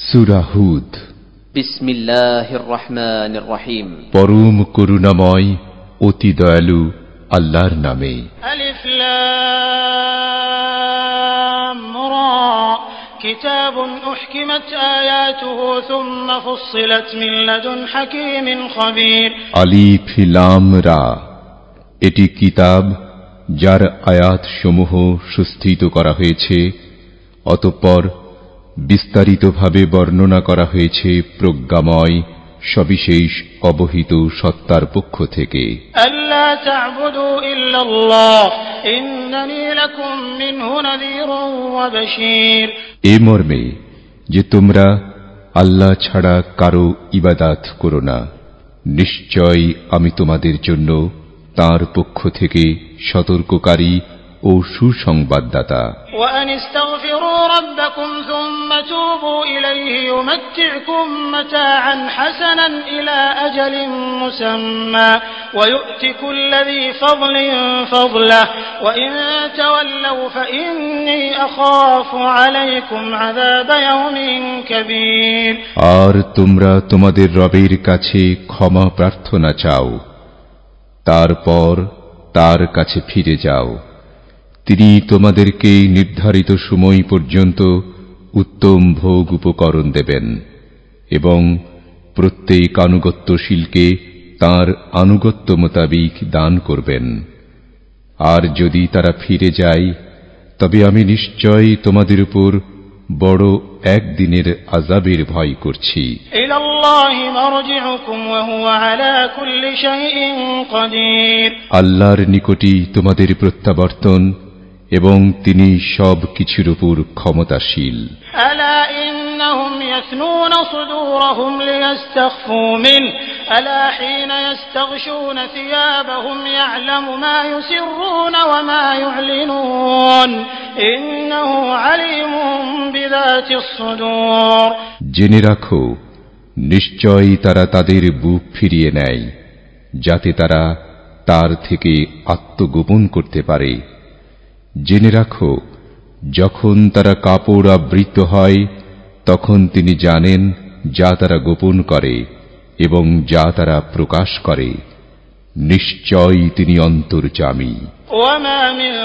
সূরা হুদ। বিসমিল্লাহির রহমানির রহিম। পরম করুণাময় অতি দয়ালু আল্লাহর নামে। আলিফ লাম রা কিতাবুন উহকিমাত আয়াতুহু সুম্মা ফুসসিলাত মিন লাদুন হাকীমিন খবীর। আলিফ লাম রা, এটি কিতাব যার আয়াত সমূহ সুস্থিত করা হয়েছে, অতঃপর বিস্তারিতভাবে বর্ণনা করা হয়েছে প্রজ্ঞাময় সবিশেষ অবহিত সত্তার পক্ষ থেকে। আল্লা তা'বুদু ইল্লাল্লাহ ইন্নানী লাকুম মিনহু নাযীরুন ওয়া বাশীর। এ মর্মে যে তোমরা আল্লাহ ছাড়া কারো ইবাদত করো না, নিশ্চয় আমি তোমাদের জন্য তাঁর পক্ষ থেকে সতর্ককারী ও সুসংবাদদাতা। وأن استغفروا ربكم ثم توبوا إليه يمتعكم متاعا حسنا إلى أجل مسمى ويؤت كل ذي فضل فضله وإن تولوا فإني أخاف عليكم عذاب يوم كبير। আর তোমরা তোমাদের রবের কাছে ক্ষমা প্রার্থনা চাও, তারপর তার কাছে ফিরে যাও। তিনি তোমাদেরকে নির্ধারিত সময় পর্যন্ত উত্তম ভোগ উপকরণ দেবেন এবং প্রত্যেক আনুগত্যশীলকে তাঁর আনুগত্য মোতাবিক দান করবেন। আর যদি তারা ফিরে যায়, তবে আমি নিশ্চয় তোমাদের উপর বড় একদিনের আযাবের ভয় করছি। ইলাল্লাহি মারজিউকুম ওয়া হুয়া আলা কুল্লি শাইইন কাদির। আল্লাহর নিকটই তোমাদের প্রত্যাবর্তন এবং তিনি সব কিছুর উপর ক্ষমতাশীল। আলা ইন্নাহুম ইয়াসনুনা সুদুরহুম লিয়াস্তাখফু মিন আলা হিনা ইয়াস্তাগশুনা থিয়াবাহুম ইয়ালামু মা ইউসিররুনা ওয়া মা ইউলিনুন ইন্নাহু আলিমুম বিযাতিস সুদূর। জেনে রাখো, নিশ্চয় তারা তাদের বুক ফিরিয়ে নেয় যাতে তারা তার থেকে আত্মগোপন করতে পারে। জেনে রাখো, যখন তারা কাপড় আবৃত হয় তখন তিনি জানেন যা তারা গোপন করে এবং যা তারা প্রকাশ করে। নিশ্চয় তিনি অন্তর্যামী। ওয়ামা মিন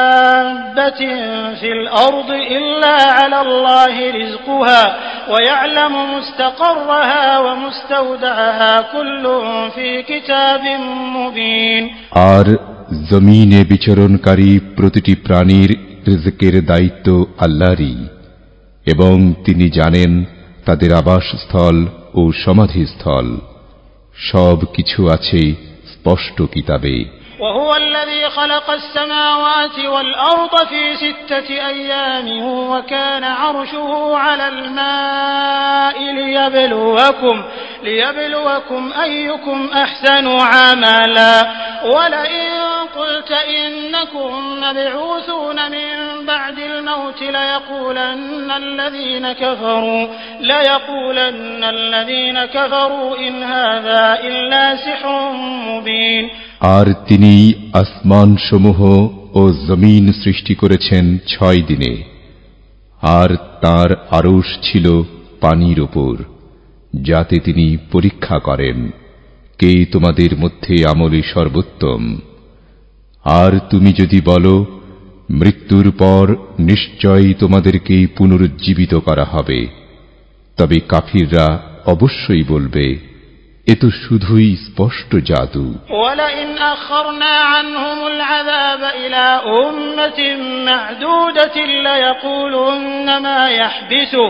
দাব্বাতিন ফিল আরদি ইল্লা আলাল্লাহি রিজকুহা ওয়া ইয়ালামু মুস্তাকাররাহা ওয়া মুস্তাওদাআহা কুল্লুন ফি কিতাবিন মুবিন। আর জমিনে বিচরণকারী প্রতিটি প্রাণীর রিজকের দায়িত্ব আল্লাহরই, এবং তিনি জানেন তাদের আবাসস্থল ও সমাধিস্থল। সব কিছু আছে স্পষ্ট কিতাবে। وهو الذي خلق السماوات والأرض في 6 أيام وكان عرشه على الماء ليبلوكم أيكم أحسن عملا ولئن قلت إنكم مبعوثون من بعد الموت ليقولن الذين كفروا إن هذا إلا سحر مبين। আর তিনি আসমান সমূহ ও জমিন সৃষ্টি করেছেন 6 দিনে, আর তার আরশ ছিল পানির উপর, যাতে তিনি পরীক্ষা করেন কে তোমাদের মধ্যে আমলে সর্বোত্তম। আর তুমি যদি বলো, মৃত্যুর পর নিশ্চয়ই তোমাদেরকে পুনরুজ্জীবিত করা হবে, তবে কাফিররা অবশ্যই বলবে, এ তো শুধুই স্পষ্ট জাদু। ওয়ালাইন আখরনা আনহুমুল আযাব ইলা উম্মাতিন মা'দুদাতিন লায়াকুলুন্না মা ইয়াহবিসু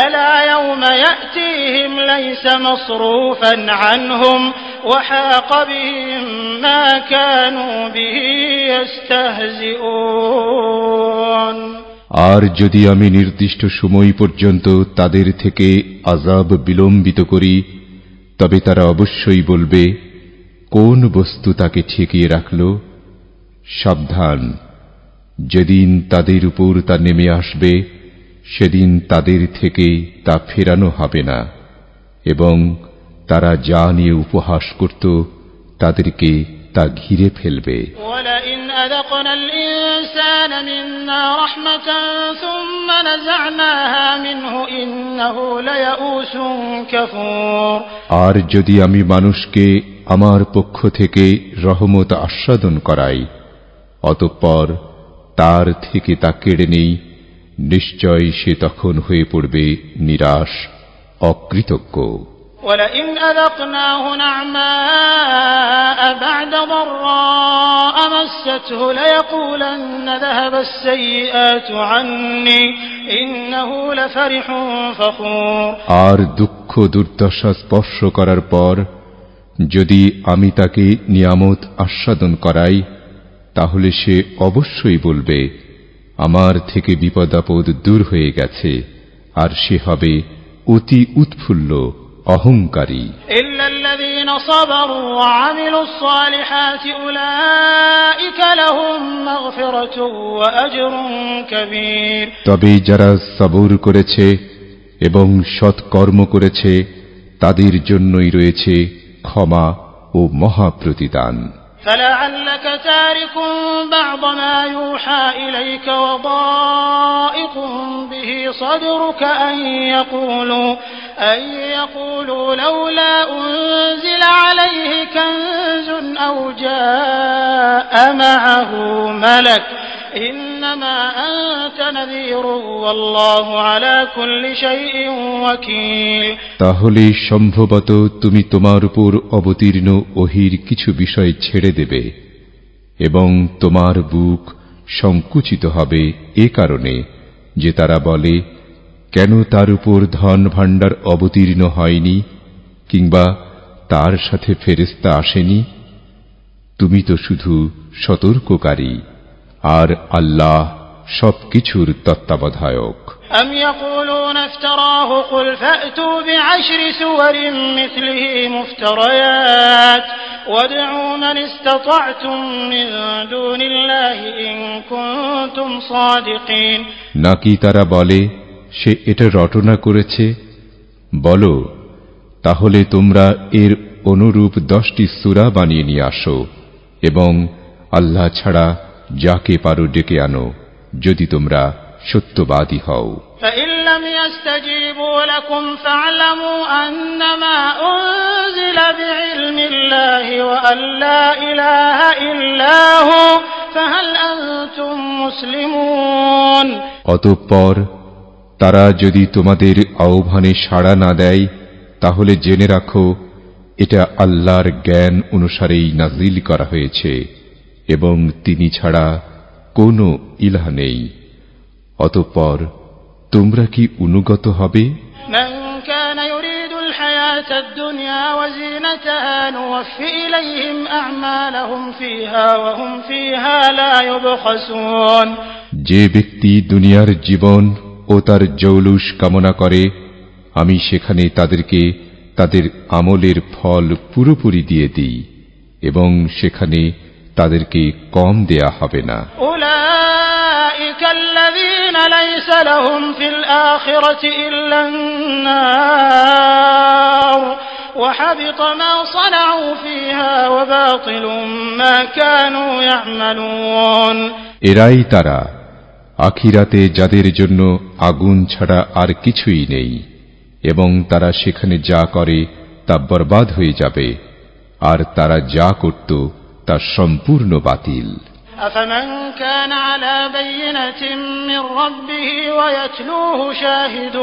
আলা ইয়াওমা ইয়াতিহিম লাইসা মাসরুফান আনহুম ওয়া হাqa বিহিম মা কানু বিহি ইস্তাহজিউন। আর যদি আমি নির্দিষ্ট সময় পর্যন্ত তাদের থেকে আযাব বিলম্বিত করি, তবে তারা অবশ্যই বলবে, কোন বস্তু তাকে ঠেকিয়ে রাখল? সাবধান, যেদিন তাদের উপর তা নেমে আসবে সেদিন তাদের থেকে তা ফেরানো হবে না, এবং তারা যা নিয়ে উপহাস করত তাদেরকে তা ঘিরে ফেলবে। وَلَئِنْ أَذَقْنَا الْإِنسَانَ مِنَّا رَحْمَةً ثُمَّ نَزَعْنَاهَا مِنْهُ إِنَّهُ لَيَئُوسٌ كَفُورٌ। আর যদি আমি মানুষকে আমার পক্ষ থেকে রহমত আস্বাদন করাই, অতঃপর তার থেকে তা কেড়ে নেই, নিশ্চয় সে তখন হয়ে পড়বে নিরাশ, অকৃতজ্ঞ। وَلَئِنْ أَذَقْنَاهُ نَعْمَاءَ بَعْدَ ضَرَّاءَ مَسَّتْهُ لَيَقُولَنَّ ذَهَبَ السَّيِّئَاتُ عَنِّي إِنَّهُ لَفَرِحٌ فَخُورٌ। আর দুঃখ দুর্দশা স্পর্শ করার পর যদি আমি তাকে নিয়ামত আস্বাদন করাই, তাহলে সে অবশ্যই বলবে, আমার থেকে বিপদাপদ দূর হয়ে গেছে, আর সে হবে অতি উৎফুল্ল, অহংকারী। ইল্লাল্লাযীনা সাবারু ওয়া আমিলুস সালিহাতি উলাইকা লাহুম মাগফিরাতুন ওয়া আজরুন কাবীর। তবে যারা সবর করেছে এবং সৎকর্ম করেছে, তাদের জন্যই রয়েছে ক্ষমা ও মহা প্রতিদান। فلعلك تارك بعض ما يوحى إليك وضائق به صدرك أن يقولوا لولا أنزل عليه كنز أو جاء معه ملك إنما أنت نذير والله على كل شيء وكيل। তাহলে সম্ভবত তুমি তোমার উপর অবতীর্ণ ওহীর কিছু বিষয় ছেড়ে দেবে এবং তোমার বুক সংকুচিত হবে এ কারণে যে তারা বলে, কেন তার উপর ধন ভাণ্ডার অবতীর্ণ হয়নি কিংবা তার সাথে ফেরেশতা আসেনি। তুমি তো শুধু সতর্ককারী, আর আল্লাহ সবকিছুর তত্ত্বাবধায়ক। أم يقولون افتراه قل فأتوا بعشر سور مثله مفتريات وادعوا من استطعتم من دون الله إن كنتم صادقين। নাকি তারা বলে সে এটা রটনা করেছে? বলো, তাহলে তোমরা এর অনুরূপ 10টি সূরা বানিয়ে নিয়ে আসো এবং আল্লাহ ছাড়া যাকে পারো ডেকে আনো, যদি তোমরা সত্যবাদী হও। فإن لم يستجيبوا لكم فاعلموا أنما أنزل بعلم الله وأن لا إله إلا هو فهل أنتم مسلمون। অতঃপর তারা যদি তোমাদের আহ্বানে সাড়া না দেয়, তাহলে জেনে রাখো এটা আল্লাহর জ্ঞান অনুসারেই নাজিল করা হয়েছে এবং তিনি ছাড়া কোনো ইলাহ নেই। অতঃপর তোমরা কি অনুগত হবে? من كان يريد الحياة الدنيا وزينتها نوفي إليهم أعمالهم فيها وهم فيها لا يبخسون। যে ব্যক্তি দুনিয়ার জীবন ও তার জৌলুস কামনা করে, আমি সেখানে তাদেরকে তাদের আমলের ফল পুরোপুরি দিয়ে দিই এবং সেখানে তাদেরকে কম দেয়া হবে না। أولئك الذين ليس لهم في الآخرة إلا النار وحبط ما صنعوا فيها وباطل ما كانوا يعملون। এরাই তারা, আখিরাতে যাদের জন্য আগুন ছাড়া আর কিছুই নেই এবং তারা সেখানে যা করে তা বরবাদ হয়ে যাবে, আর তারা যা করত তা সম্পূর্ণ বাতিল। أفمن كان على بينة من ربه ويتلوه شاهد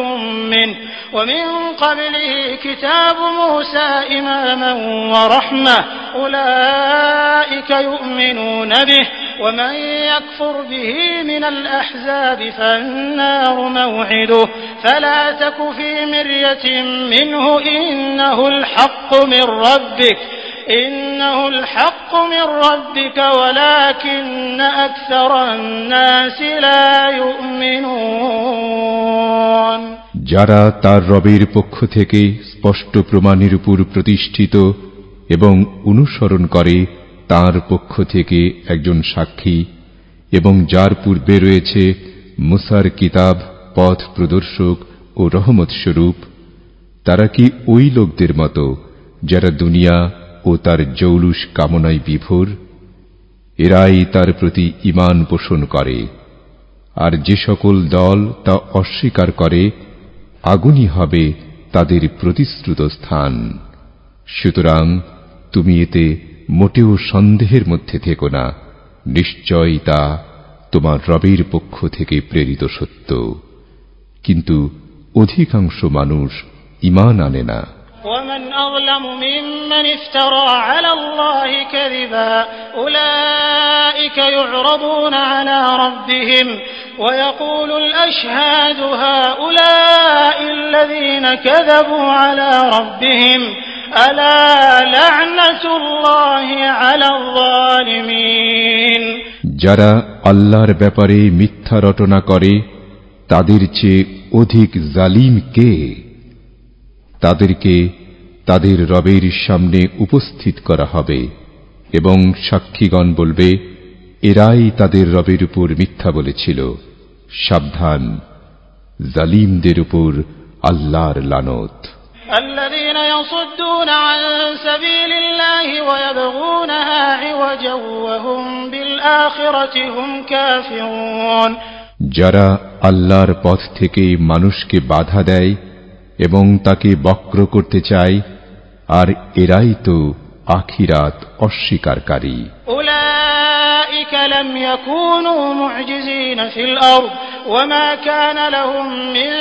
منه ومن قبله كتاب موسى إماما ورحمة أولئك يؤمنون به ومن يكفر به من الأحزاب فالنار موعده فلا تك في مرية منه إنه الحق من ربك ولكن أكثر الناس لا يؤمنون। যারা তার রবের পক্ষ থেকে স্পষ্ট প্রমাণের উপর প্রতিষ্ঠিত এবং অনুসরণ করে তার পক্ষ থেকে একজন সাক্ষী এবং যার পূর্বে রয়েছে মুসার কিতাব, পথ প্রদর্শক ও রহমত স্বরূপ, তারা কি ওই লোকদের মতো যারা দুনিয়া ও ও তার জৌলুস কামনায় বিভোর, এরাই তার প্রতি ঈমান পোষণ করে। আর যে সকল দল তা অস্বীকার করে, আগুনই হবে তাদের প্রতিশ্রুত স্থান। সুতরাং তুমি এতে মোটেও সন্দেহের মধ্যে থেকো না, নিশ্চয় তা তোমার রবের পক্ষ থেকে প্রেরিত সত্য। কিন্তু অধিকাংশ মানুষ ঈমান আনে না। ومن أظلم ممن افترى على الله كذبا أولئك يعرضون على ربهم ويقول الأشهاد هؤلاء الذين كذبوا على ربهم ألا لعنة الله على الظالمين। যারা আল্লাহর ব্যাপারে মিথ্যা রটনা করে তাদের চেয়ে অধিক জালিম কে? তাদেরকে তাদের রবের সামনে উপস্থিত করা হবে এবং সাক্ষীগণ বলবে, এরাই তাদের রবের উপর মিথ্যা বলেছিল। সাবধান, জালিমদের উপর আল্লাহর লানত। الذين يصدون عن سبيل الله ويبغونها عوجا وهم بالآخرة هم كافرون। যারা আল্লাহর পথ থেকে মানুষকে বাধা দেয় এবং তাকে বক্র করতে চায়, আর এরাই তো আখিরাত অস্বীকারী। أولئك لم يكونوا معجزين في الأرض وما كان لهم من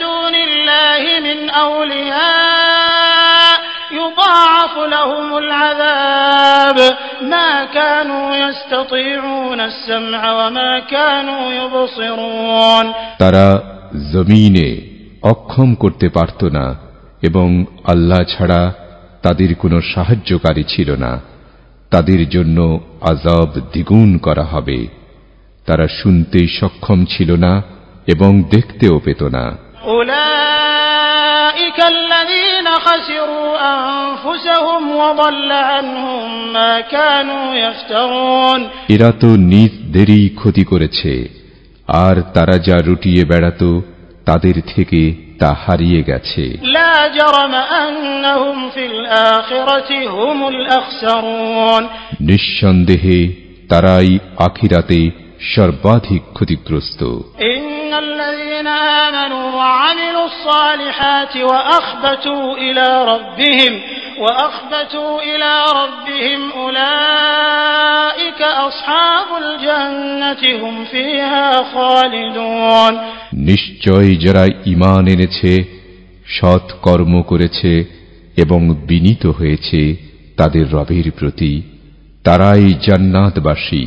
دون الله من أولياء يضاعف لهم العذاب ما كانوا يستطيعون السمع وما كانوا يبصرون। তারা জমিনে অক্ষম করতে পারত না এবং আল্লাহ ছাড়া তাদের কোনো সাহায্যকারী ছিল না। তাদের জন্য আযাব দ্বিগুণ করা হবে। তারা শুনতে সক্ষম ছিল না এবং দেখতেও পেত না। أولئك الذين خسروا أنفسهم وضل عنهم ما كانوا يفترون। এরা তো নিজদেরই ক্ষতি করেছে, আর তারা যা রুটিয়ে বেড়াত তাদের থেকে তা হারিয়ে গেছে। لا جرم أنهم في الآخرة هم الأخسرون। নিঃসন্দেহে তারাই আখিরাতে সর্বাধিক ক্ষতিগ্রস্ত। إن الذين آمنوا وعملوا الصالحات وأخبتوا إلى ربهم أولئك أصحاب الجنة هم فيها خالدون। নিশ্চয় যারা ঈমান এনেছে, সৎ কর্ম করেছে এবং বিনীত হয়েছে তাদের রবের প্রতি, তারাই জান্নাতবাসী,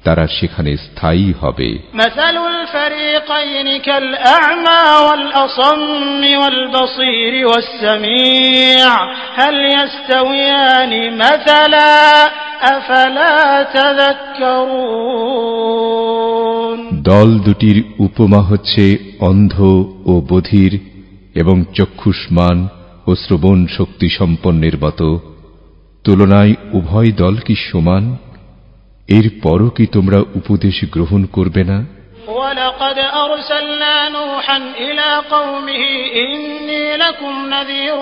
তারা সেখানে স্থায়ী হবে। مثل الفريقين كالأعمى والأصم والبصير والسميع هل يستويان مثلا أفلا تذكرون। দল দুটির উপমা হচ্ছে অন্ধ ও বধির এবং চক্ষুষ্মান ও শ্রবণ শক্তি সম্পন্নের মতো। তুলনায় উভয় দল কি সমান? এরপরও কি তোমরা উপদেশ গ্রহণ করবে না? ولقد أرسلنا نوحا إلى قومه إني لكم نذير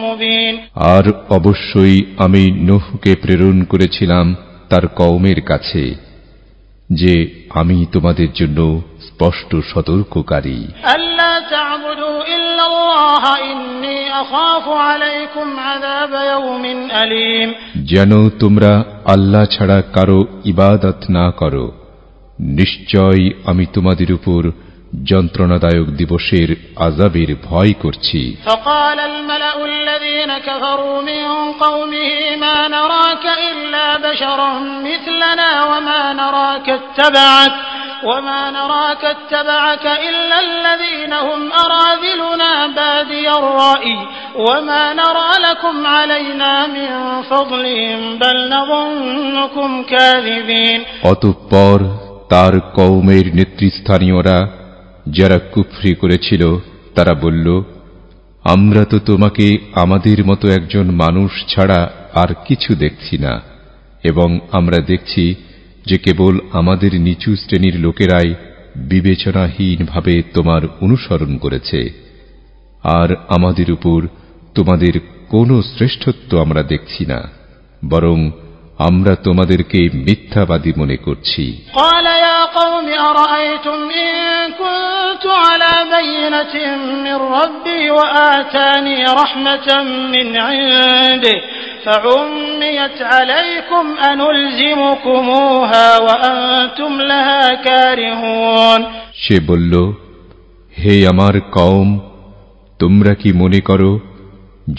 مبين। আর অবশ্যই আমি নূহকে প্রেরণ করেছিলাম তার কওমের কাছে যে আমি তোমাদের জন্য স্পষ্ট সতর্ককারী। ألا تعبدوا إلا الله إني أخاف عليكم عذاب يوم أليم। যেন তোমরা আল্লাহ ছাড়া কারো ইবাদত না করো, নিশ্চয় আমি তোমাদের উপর যন্ত্রণাদায়ক দিবসের আযাবের ভয় করছি। فقال الملأ الذين كفروا من قومه ما نراك إلا بشرا مثلنا وما نراك اتبعك إلا الذين هم أراذلنا بادي الرأي وما نرى لكم علينا من فضل بل نظنكم كاذبين। অতঃপর তার কওমের নেতৃস্থানীয়রা যারা কুফরি করেছিল তারা বলল, আমরা তো তোমাকে আমাদের মতো একজন মানুষ ছাড়া আর কিছু দেখছি না, এবং আমরা দেখছি যে কেবল আমাদের নিচু শ্রেণীর লোকেরাই বিবেচনাহীনভাবে তোমার অনুসরণ করেছে, আর আমাদের উপর তোমাদের কোনো শ্রেষ্ঠত্ব আমরা দেখছি না। বরং আমরা তোমাদেরকে মিথ্যাবাদী মনে করছি। قال يا قوم أرأيتم إن كنت على بينة من ربي وآتاني رحمة من عنده فعميت عليكم أنلزمكموها وأنتم لها كارهون। সে বলল, হে আমার কওম, তোমরা কি মনে করো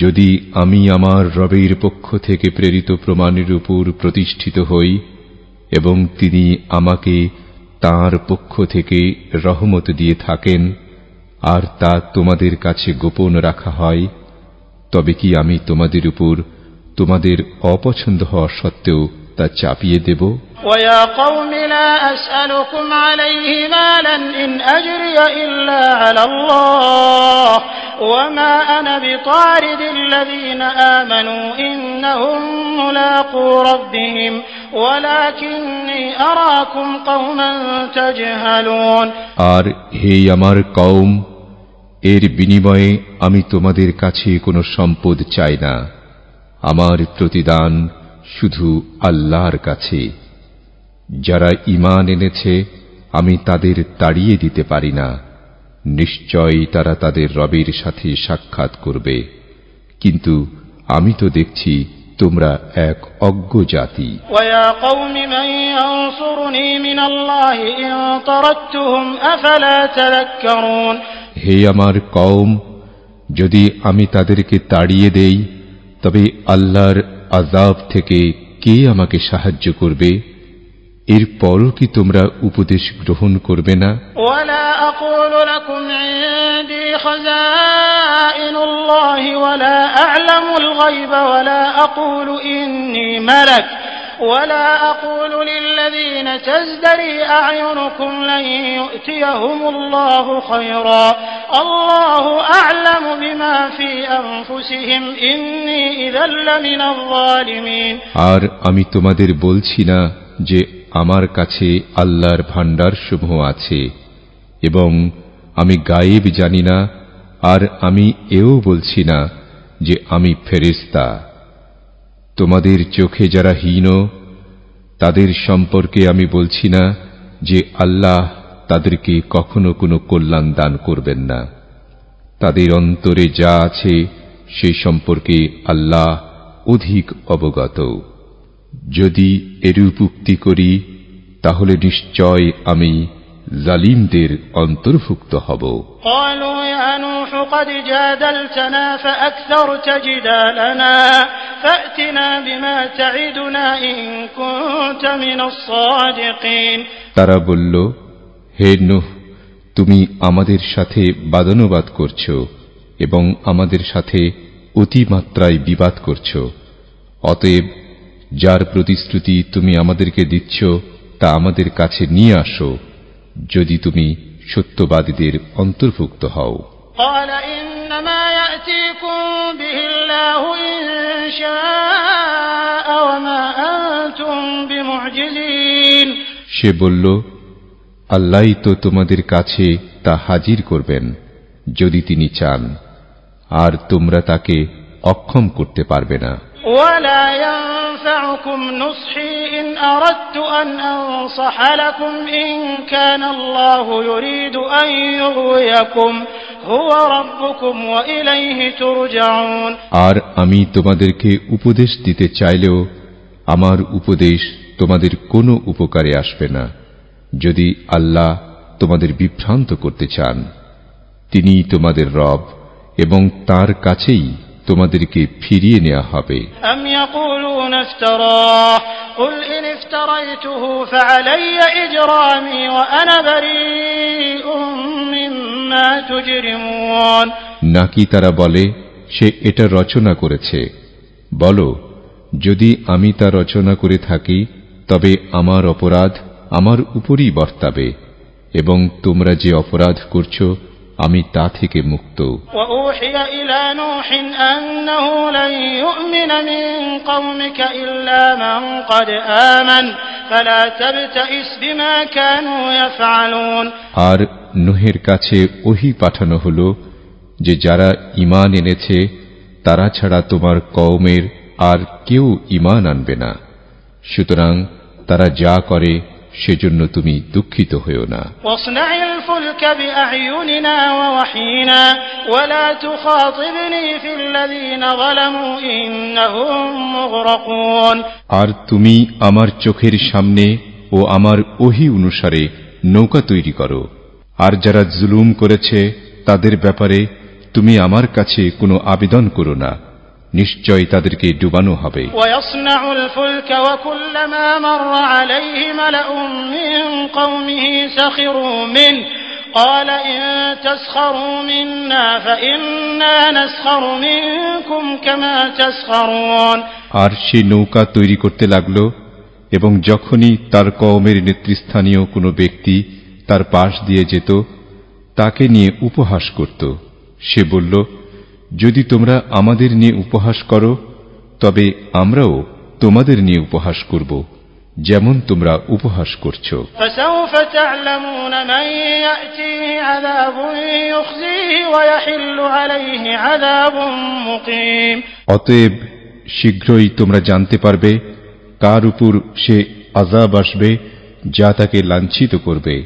যদি আমি আমার রবের পক্ষ থেকে প্রেরিত প্রমাণের উপর প্রতিষ্ঠিত হই এবং তিনি আমাকে তাঁর পক্ষ থেকে রহমত দিয়ে থাকেন আর তা তোমাদের কাছে গোপন রাখা হয়, তবে কি আমি তোমাদের উপর তোমাদের অপছন্দ হওয়া সত্ত্বেও তা চাপিয়ে দেব? ويا قوم لا أسألكم عليه مالا إن أجري إلا على الله وما أنا بطارد الذين آمنوا إنهم ملاقو ربهم ولكني أراكم قوما تجهلون। আর হে আমার কওম, এর বিনিময়ে আমি তোমাদের কাছে কোনো সম্পদ চাই না। আমার প্রতিদান শুধু আল্লাহর কাছে। যারা ঈমান এনেছে আমি তাদের তাড়িয়ে দিতে পারি না। নিশ্চয়ই তারা তাদের রবের সাথে সাক্ষাৎ করবে, কিন্তু আমি তো দেখছি তোমরা এক অজ্ঞ জাতি। ويا قوم من ينصرني من الله إن طردتهم أفلا تذكرون। হে আমার কওম, যদি আমি তাদেরকে তাড়িয়ে দেই তবে আল্লাহর আযাব থেকে কে আমাকে সাহায্য করবে? এরপরও কি তোমরা উপদেশ গ্রহণ করবে না? ولا أقول لكم عندي خزائن الله ولا أعلم الغيب ولا أقول إني ملك ولا أقول للذين تزدري أعينكم لن يؤتيهم الله خيرا الله أعلم بما في أنفسهم إني إذا لمن الظالمين। আর আমি তোমাদের বলছি না যে আমার কাছে আল্লাহর ভাণ্ডারসমূহ আছে এবং আমি গায়েব জানি না, আর আমি এও বলছি না যে আমি ফেরেশতা। তোমাদের চোখে যারা হীন তাদের সম্পর্কে আমি বলছি না যে আল্লাহ তাদেরকে কখনো কোনো কল্যাণ দান করবেন না। তাদের অন্তরে যা আছে সে সম্পর্কে আল্লাহ অধিক অবগত। যদি এরূপ উক্তি করি তাহলে নিশ্চয় আমি জালিমদের অন্তর্ভুক্ত হব। قالوا يا نوح قد جادلتنا فأكثرت جدالنا فأتنا بما تعدنا إن كنت من الصادقين। তারা বলল, হে নূহ, তুমি আমাদের সাথে বাদানুবাদ করছো এবং আমাদের সাথে অতিমাত্রায় বিবাদ করছো। অতএব যার প্রতিশ্রুতি তুমি আমাদেরকে দিচ্ছ তা আমাদের কাছে নিয়ে আসো, যদি তুমি সত্যবাদীদের অন্তর্ভুক্ত হও। قال إنما يأتيكم به الله إن شاء وما أنتم بمعجزين। সে বলল, আল্লাহই তো তোমাদের কাছে তা হাজির করবেন যদি তিনি চান, আর তোমরা তাকে অক্ষম করতে পারবে না। ولا ينفعكم نصحي إن أردت أن أنصح لكم إن كان الله يريد أن يغويكم هو ربكم وإليه ترجعون। আর আমি তোমাদেরকে উপদেশ দিতে চাইলেও আমার উপদেশ তোমাদের কোনো উপকারে আসবে না, যদি আল্লাহ তোমাদের বিভ্রান্ত করতে চান। তিনিই তোমাদের রব এবং তার কাছেই তোমাদেরকে ফিরিয়ে নেওয়া হবে। أم يقولون افتراه قل إن افتريته فعلي إجرامي وأنا بريء مما تجرمون। নাকি তারা বলে সে এটা রচনা করেছে? বলো, যদি আমি তা রচনা করে থাকি তবে আমার অপরাধ আমার উপরই বর্তাবে এবং তোমরা যে অপরাধ করছো আমি তা থেকে মুক্ত। وأوحي إلى نوح أنه لن يؤمن من قومك إلا من قد آمن فلا تبتئس بما كانوا يفعلون। আর নূহের কাছে ওহী পাঠানো হলো যে যারা ঈমান এনেছে তারা ছাড়া তোমার কওমের আর কেউ ঈমান আনবে না। সুতরাং তারা যা করে সেজন্য তুমি দুঃখিত হয়ো না। ওয়াসনাইল ফুলকা বিআয়ুনিনা ওয়া ওয়াহিনা ওয়া লা তুখাতিবনি ফিল্লাযীনা যালামু ইন্নাহুম মুগরাকুন। আর তুমি আমার চোখের সামনে ও আমার ওহী অনুসারে নৌকা তৈরি করো, আর যারা জুলুম করেছে তাদের ব্যাপারে তুমি আমার কাছে কোনো আবেদন করো না, নিশ্চয় তাদেরকে ডুবানো হবে। ওয়াসনাউল ফুলকা ওয়া কুল্লামা মাররা আলাইহি মালাউম মিন কওমিহি সাখিরু মিন قال إن تسخروا منا فإنا نسخر منكم كما تسخرون। আর সে নৌকা তৈরি করতে লাগলো, এবং যখনই তার কওমের নেতৃস্থানীয় কোনো ব্যক্তি তার পাশ দিয়ে যেত তাকে নিয়ে উপহাস করত। সে বলল, যদি তোমরা আমাদের নিয়ে উপহাস করো তবে আমরাও তোমাদের নিয়ে উপহাস করব, যেমন তোমরা উপহাস করছো। অতএব শীঘ্রই তোমরা জানতে পারবে কার উপর সে আযাব আসবে যা তাকে লাঞ্ছিত করবে,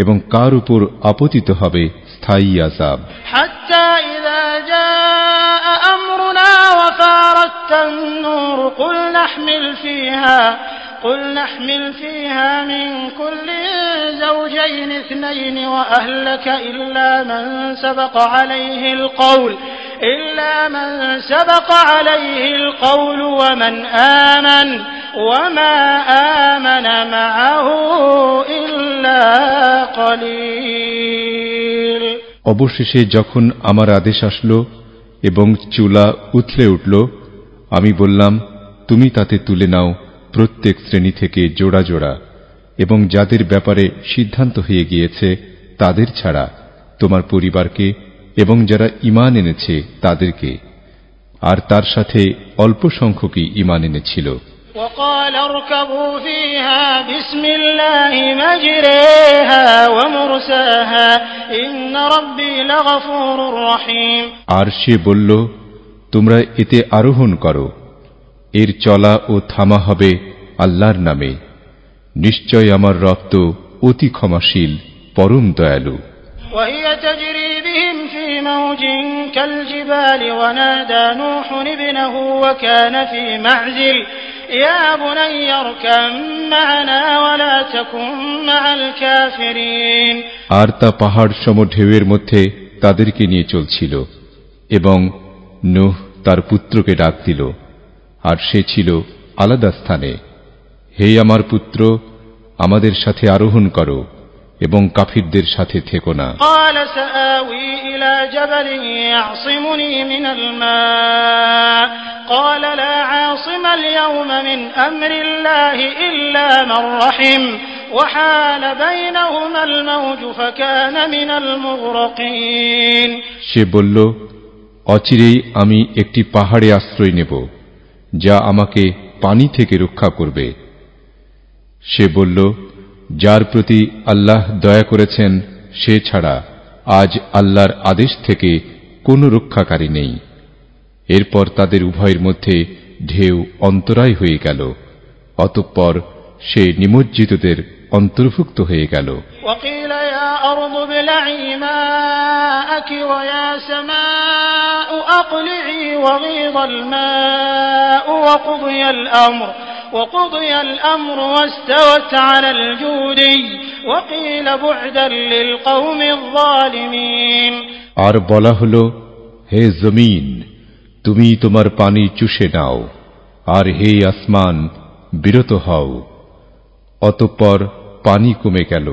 এবং কার উপর আপতিত হবে স্থায়ী আযাব। হাত্তা ইযা জাআ আমরুনা ওয়া ফারাতান নূর قل نحمل فيها من كل زوجين اثنين وأهلك إلا من سبق عليه القول ومن آمن وما آمن معه إلا قليل। অবশেষে যখন আমার আদেশ আসলো এবং চুলা উথলে উঠল, আমি বললাম, তুমি তাতে তুলে নাও প্রত্যেক শ্রেণী থেকে জোড়া জোড়া, এবং যাদের ব্যাপারে সিদ্ধান্ত হয়ে গিয়েছে তাদের ছাড়া তোমার পরিবারকে এবং যারা ঈমান এনেছে তাদেরকে, আর তার সাথে অল্প সংখ্যকই ঈমান এনেছিল। وقال اركبوا فيها بسم الله مجريها ومرساها إن ربي لغفور رحيم। আর সে বলল, তোমরা এতে আরোহণ করো, এর চলা ও থামা হবে আল্লাহর নামে, নিশ্চয় আমার রব তো অতি ক্ষমাশীল, পরম দয়ালু। وهي تجري بهم في موج كالجبال ونادى نوح ابنه وكان في معزل يا بني اركب معنا ولا تكن مع الكافرين। আর তা পাহাড় সম ঢেউয়ের মধ্যে তাদেরকে নিয়ে চলছিল, এবং নূহ তার পুত্রকে ডাক দিল, আর সে ছিল আলাদা স্থানে। হে আমার পুত্র, আমাদের সাথে আরোহণ করো এবং কাফিরদের সাথে থেকো না। قال سآوي إلى جبل يعصمني من الماء قال لا عاصم اليوم من أمر الله إلا من رحم وحال بينهما الموج فكان من المغرقين। সে বলল, অচিরেই আমি একটি পাহাড়ে আশ্রয় নেব যা আমাকে পানি থেকে রক্ষা করবে। সে বলল, যার প্রতি আল্লাহ দয়া করেছেন সে ছাড়া আজ আল্লাহর আদেশ থেকে কোনো রক্ষাকারী নেই। এরপর তাদের উভয়ের মধ্যে ঢেউ অন্তরায় হয়ে গেল, অতঃপর সে নিমজ্জিতদের অন্তর্ভুক্ত হয়ে গেল। وقيل يا أرض ابلعي ماءك ويا سماء أقلعي وغيض الماء وقضي الأمر واستوت على الجودي وقيل بعدا للقوم الظالمين। আর বলা হলো, হে জমিন, তুমি তোমার পানি চুষে নাও, আর হে আসমান, বিরত হও। অতঃপর পানি কমে গেল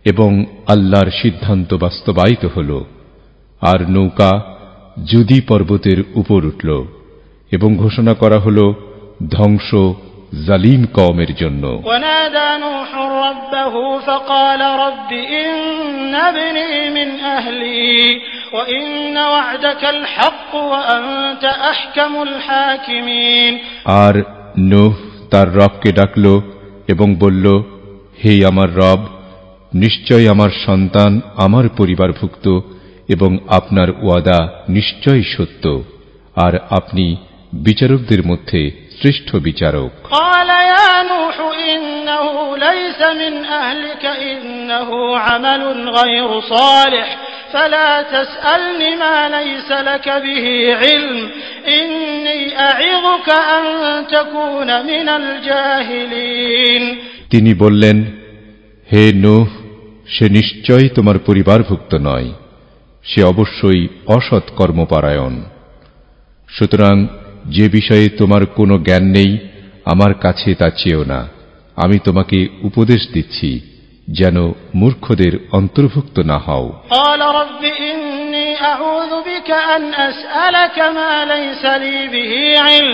এবং আল্লাহর সিদ্ধান্ত বাস্তবায়িত হল, আর নৌকা জুদি পর্বতের উপর উঠল, এবং ঘোষণা করা হল ধ্বংস জালিম কওমের জন্য। ونادى نوح ربه فقال رب إن ابني من أهلي وإن وعدك الحق وأنت أحكم الحاكمين। আর নূহ তার রবকে ডাকল এবং বলল, হে আমার রব, নিশ্চয় আমার সন্তান আমার পরিবারভুক্ত, এবং আপনার ওয়াদা নিশ্চয়ই সত্য, আর আপনি বিচারকদের মধ্যে শ্রেষ্ঠ বিচারক। قال يا نوح إنه ليس من أهلك إنه عمل غير صالح فلا تسألني ما ليس لك به علم إني أعظك أن تكون من الجاهلين। তিনি বললেন, হে নূহ, সে নিশ্চয়ই তোমার পরিবারভুক্ত নয়, সে অবশ্যই অসৎ কর্মপরায়ণ। সুতরাং যে বিষয়ে তোমার কোনো জ্ঞান নেই, আমার কাছে তা চেয়েও না। আমি তোমাকে উপদেশ দিচ্ছি যেন মূর্খদের অন্তর্ভুক্ত না হও। قال رب إني أعوذ بك أن أسألك ما ليس لي به علم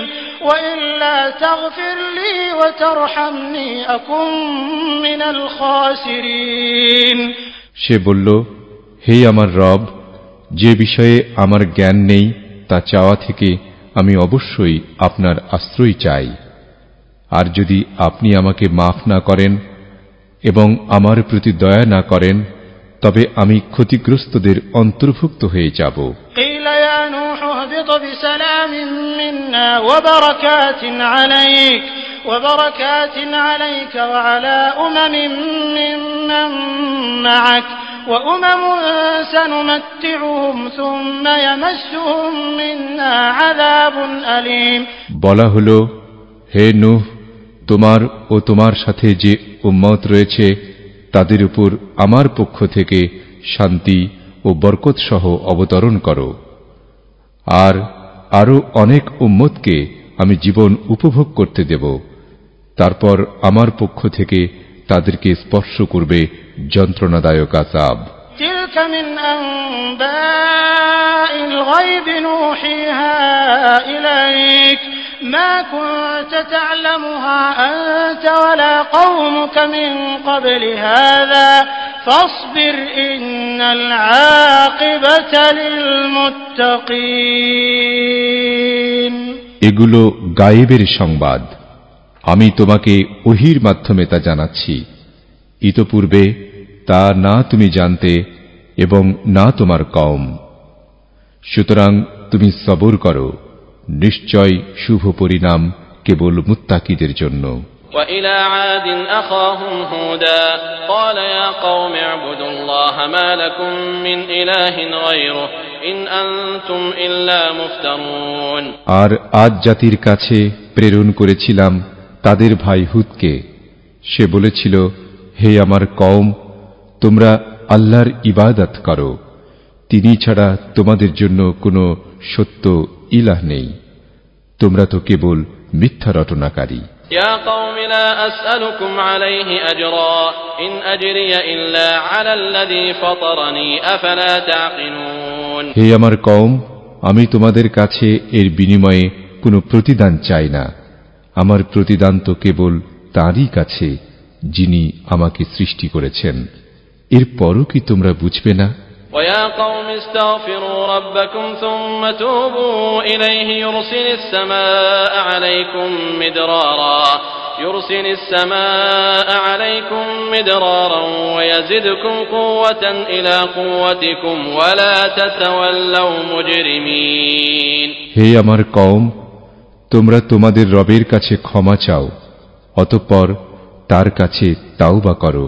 وإلا تغفر لي وترحمني أكن من الخاسرين। সে বলল, হে আমার রব, যে বিষয়ে আমার জ্ঞান নেই তা চাওয়া থেকে আমি অবশ্যই আপনার আশ্রয় চাই। আর যদি আপনি আমাকে মাফ না করেন এবং আমার প্রতি দয়া না করেন, তবে আমি ক্ষতিগ্রস্তদের অন্তর্ভুক্ত হয়ে যাব। قيل يا نوح اهبط بسلام منا وبركات عليك وعلى ممن معك وأمم سنمتعهم ثم يمسهم منا عذاب أليم। বলা হলো, হে নূহ, তোমার ও তোমার সাথে যে উম্মত রয়েছে তাদের উপর আমার পক্ষ থেকে শান্তি ও বরকত সহ অবতরণ করো। আর আরো অনেক উম্মতকে আমি জীবন উপভোগ করতে দেব। তারপর আমার পক্ষ থেকে তাদেরকে স্পর্শ করবে যন্ত্রণাদায়ক আযাব। تلك من أنباء الغيب نوحيها إليك ما كنت تعلمها أنت ولا قومك من قبل هذا فاصبر إن العاقبة للمتقين। এগুলো গায়েবের সংবাদ, আমি তোমাকে ওহীর মাধ্যমে তা জানাচ্ছি। ইতপূর্বে তা না তুমি জানতে এবং না তোমার কওম। সুতরাং তুমি সবর করো, নিশ্চয় শুভ পরিণাম কেবল মুত্তাকিদের জন্য। وإلى عاد أخاهم هودا قال يا قوم اعبدوا الله ما لكم من إله غيره إن أنتم إلا مفترون। আর আদ জাতির কাছে প্রেরণ করেছিলাম তাদের ভাই হুদকে। সে বলেছিল, হে আমার কওম, তোমরা আল্লাহর ইবাদত করো, তিনি ছাড়া তোমাদের জন্য কোনো সত্য ইলাহ নেই, তোমরা তো কেবল মিথ্যা রটনাকারী। يا قوم لا أسألكم عليه أجرا إن أجري إلا على الذي فطرني أفلا تعقلون। হে আমার কওম, আমি তোমাদের কাছে এর বিনিময়ে কোনো প্রতিদান চাই না, আমার প্রতিদান তো কেবল তাঁরই কাছে যিনি আমাকে সৃষ্টি করেছেন। এরপরও কি তোমরা বুঝবে না? ويا قوم استغفروا ربكم ثم توبوا إليه يرسل السماء عليكم مدرارا ويزدكم قوة إلى قوتكم ولا تتولوا مجرمين। হে আমার কওম, তোমরা তোমাদের রবের কাছে ক্ষমা চাও, অতঃপর তার কাছে তাওবা করো,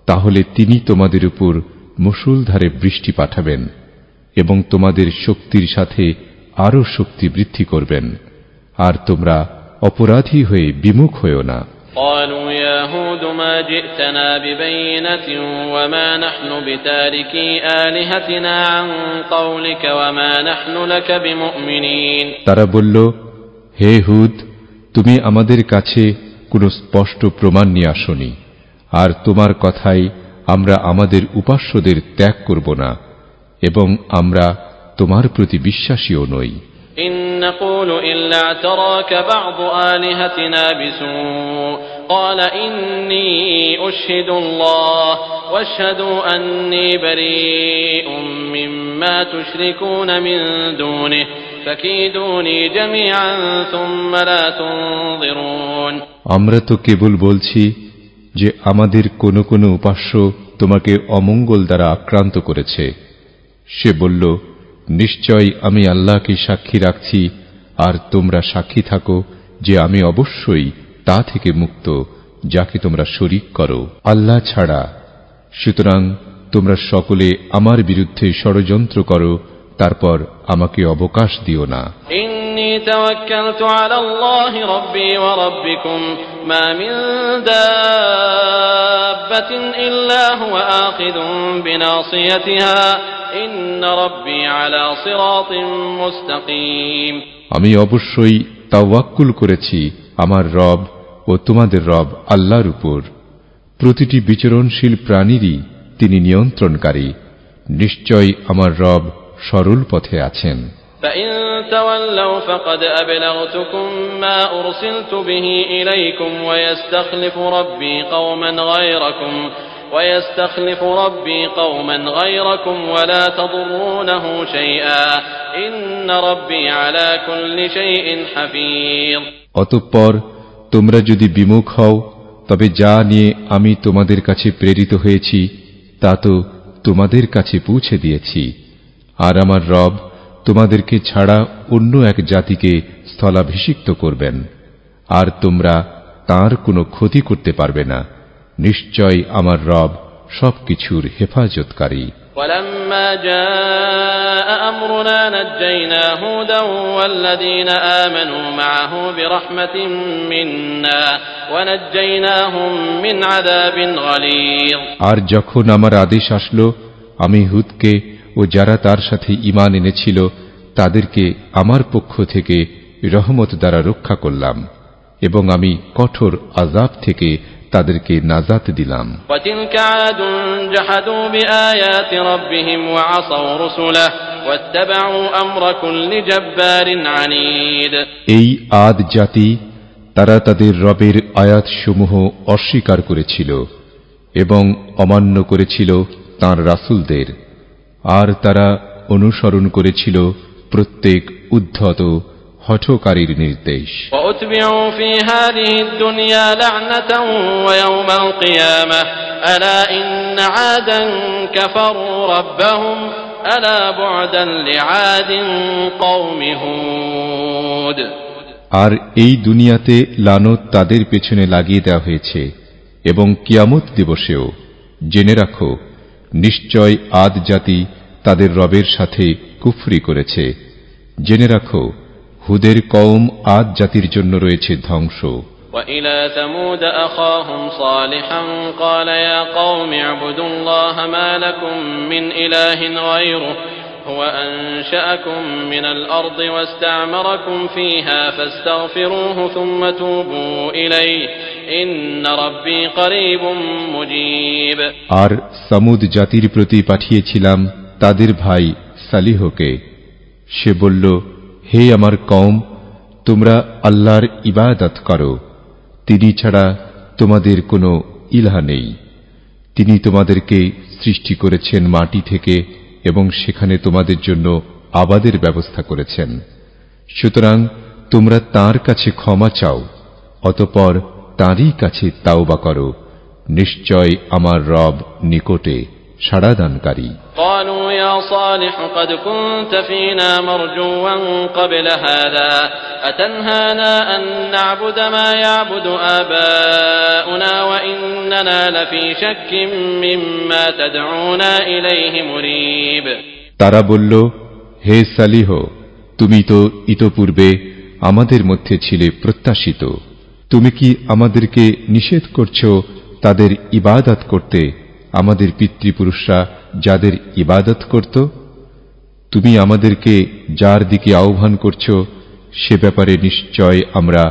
তাহলে তিনি তোমাদের উপর মুষলধারে বৃষ্টি পাঠাবেন এবং তোমাদের শক্তির সাথে আরো শক্তি বৃদ্ধি করবেন, আর তোমরা অপরাধী হয়ে বিমুখ হয়েও না। قالوا يا هود ما جئتنا ببينة وما نحن بتاركي آلهتنا عن قولك وما نحن لك بمؤمنين। তারা বলল, হে হুদ, তুমি আমাদের কাছে কোনো স্পষ্ট প্রমাণ নিয়ে আসনি, আর তোমার কথাই আমরা আমাদের উপাস্যদের ত্যাগ করব না এবং আমরা তোমার প্রতি বিশ্বাসীও নই। إن نقول إلا اعتراك بعض آلهتنا بسوء قال إني أشهد الله واشهدوا أني بريء مما تشركون من دونه فكيدوني جميعا ثم لا تنظرون। আমরা তো কেবল বলছি যে আমাদের কোন কোন উপাস্য তোমাকে অমঙ্গল দ্বারা আক্রান্ত করেছে। সে বলল, নিশ্চয় আমি আল্লাহকে সাক্ষী রাখছি, আর তোমরা সাক্ষী থাকো যে আমি অবশ্যই তা থেকে মুক্ত যাকে তোমরা শরীক করো আল্লাহ ছাড়া। সুতরাং তোমরা সকলে আমার বিরুদ্ধে ষড়যন্ত্র করো, তারপর আমাকে অবকাশ দিও না। ইন্নী তাওয়াক্কালতু আলাল্লাহি রাব্বি ওয়া রাব্বিকুম মা মিন দাব্বাতিন ইল্লা হুয়া আখিযুন বিনাসিয়াতিহা ইন্না রাব্বি আলা সিরাতিন মুস্তাকিম। আমি অবশ্যই তাওয়াক্কুল করেছি আমার রব ও তোমাদের রব আল্লাহর উপর। প্রতিটি বিচরণশীল প্রাণীরই তিনি নিয়ন্ত্রণকারী। নিশ্চয় আমার রব সরল পথে আছেন। فإن تولوا فقد أبلغتكم ما أرسلت به إليكم ويستخلف ربي قوما غيركم ولا تضرونه شيئا إن ربي على كل شيء حفيظ। অতঃপর তোমরা যদি বিমুখ হও তবে যা নিয়ে আমি তোমাদের কাছে প্রেরিত হয়েছি তা তো তোমাদের কাছে পৌঁছে দিয়েছি, আর আমার রব তোমাদেরকে ছাড়া অন্য এক জাতিকে স্থলাভিষিক্ত করবেন, আর তোমরা তার কোনো ক্ষতি করতে পারবে না। নিশ্চয় আমার রব সবকিছুর হেফাজতকারী। ولما جاء أمرنا نجينا هودا والذين آمنوا معه برحمة منا ونجيناهم من عذاب غليظ। আর যখন আমার আদেশ আসলো আমি হুদকে ও যারা তার সাথে ঈমান এনেছিল তাদেরকে আমার পক্ষ থেকে রহমত দ্বারা রক্ষা করলাম, এবং আমি কঠোর আযাব থেকে তাদেরকে নাজাত দিলাম। وتلك عاد جحدوا بآيات ربهم وعصوا رسله واتبعوا أمر كل جبار عنيد। এই আদ জাতি তারা তাদের রবের আয়াতসমূহ অস্বীকার করেছিল এবং অমান্য করেছিল তাঁর রাসূলদের, আর তারা অনুসরণ করেছিল প্রত্যেক উদ্ধত হঠকারীর নির্দেশ। وأتبعوا في هذه الدنيا لعنة ويوم القيامة ألا إن عادا كفروا ربهم ألا بعدا لعاد قوم هود। আর এই দুনিয়াতে লানত তাদের পেছনে লাগিয়ে দেওয়া হয়েছে এবং কিয়ামত দিবসেও জেনে রাখো নিশ্চয় আদ জাতি তাদের রবের সাথে কুফরি করেছে। জেনে রাখো হুদের কওম আদ জাতির জন্য রয়েছে ধ্বংস। وإلى ثمود أخاهم صالحا قال يا قوم اعبدوا الله ما لكم من إله غيره هو أنشأكم من الأرض واستعمركم فيها فاستغفروه ثم توبوا إليه إن ربي قريب مجيب। আর সামুদ জাতির প্রতি পাঠিয়েছিলাম তাদের ভাই সালিহকে। সে বলল, হে আমার কওম, তোমরা আল্লাহর ইবাদত করো, তিনি ছাড়া তোমাদের কোনো ইলাহ নেই। তিনি তোমাদেরকে সৃষ্টি করেছেন মাটি থেকে এবং সেখানে তোমাদের জন্য আবাদের ব্যবস্থা করেছেন। সুতরাং তোমরা তাঁর কাছে ক্ষমা চাও, অতঃপর তাঁরই কাছে তাওবা করো। নিশ্চয় আমার রব নিকটে সাড়াদানকারী। قالوا يا صالح قد كنت فينا مرجوا قبل هذا أتنهانا أن نعبد ما يعبد آباؤنا وإننا لفي شك مما تدعونا إليه مريب। তারা বলল, হে সালিহ, তুমি তো ইতপূর্বে আমাদের মধ্যে ছিলে প্রত্যাশিত। তুমি কি আমাদেরকে নিষেধ করছো তাদের ইবাদত করতে, আমাদের পিতৃপুরুষরা যাদের ইবাদত করত? তুমি আমাদেরকে যার দিকে আহ্বান করছো সে ব্যাপারে নিশ্চয় আমরা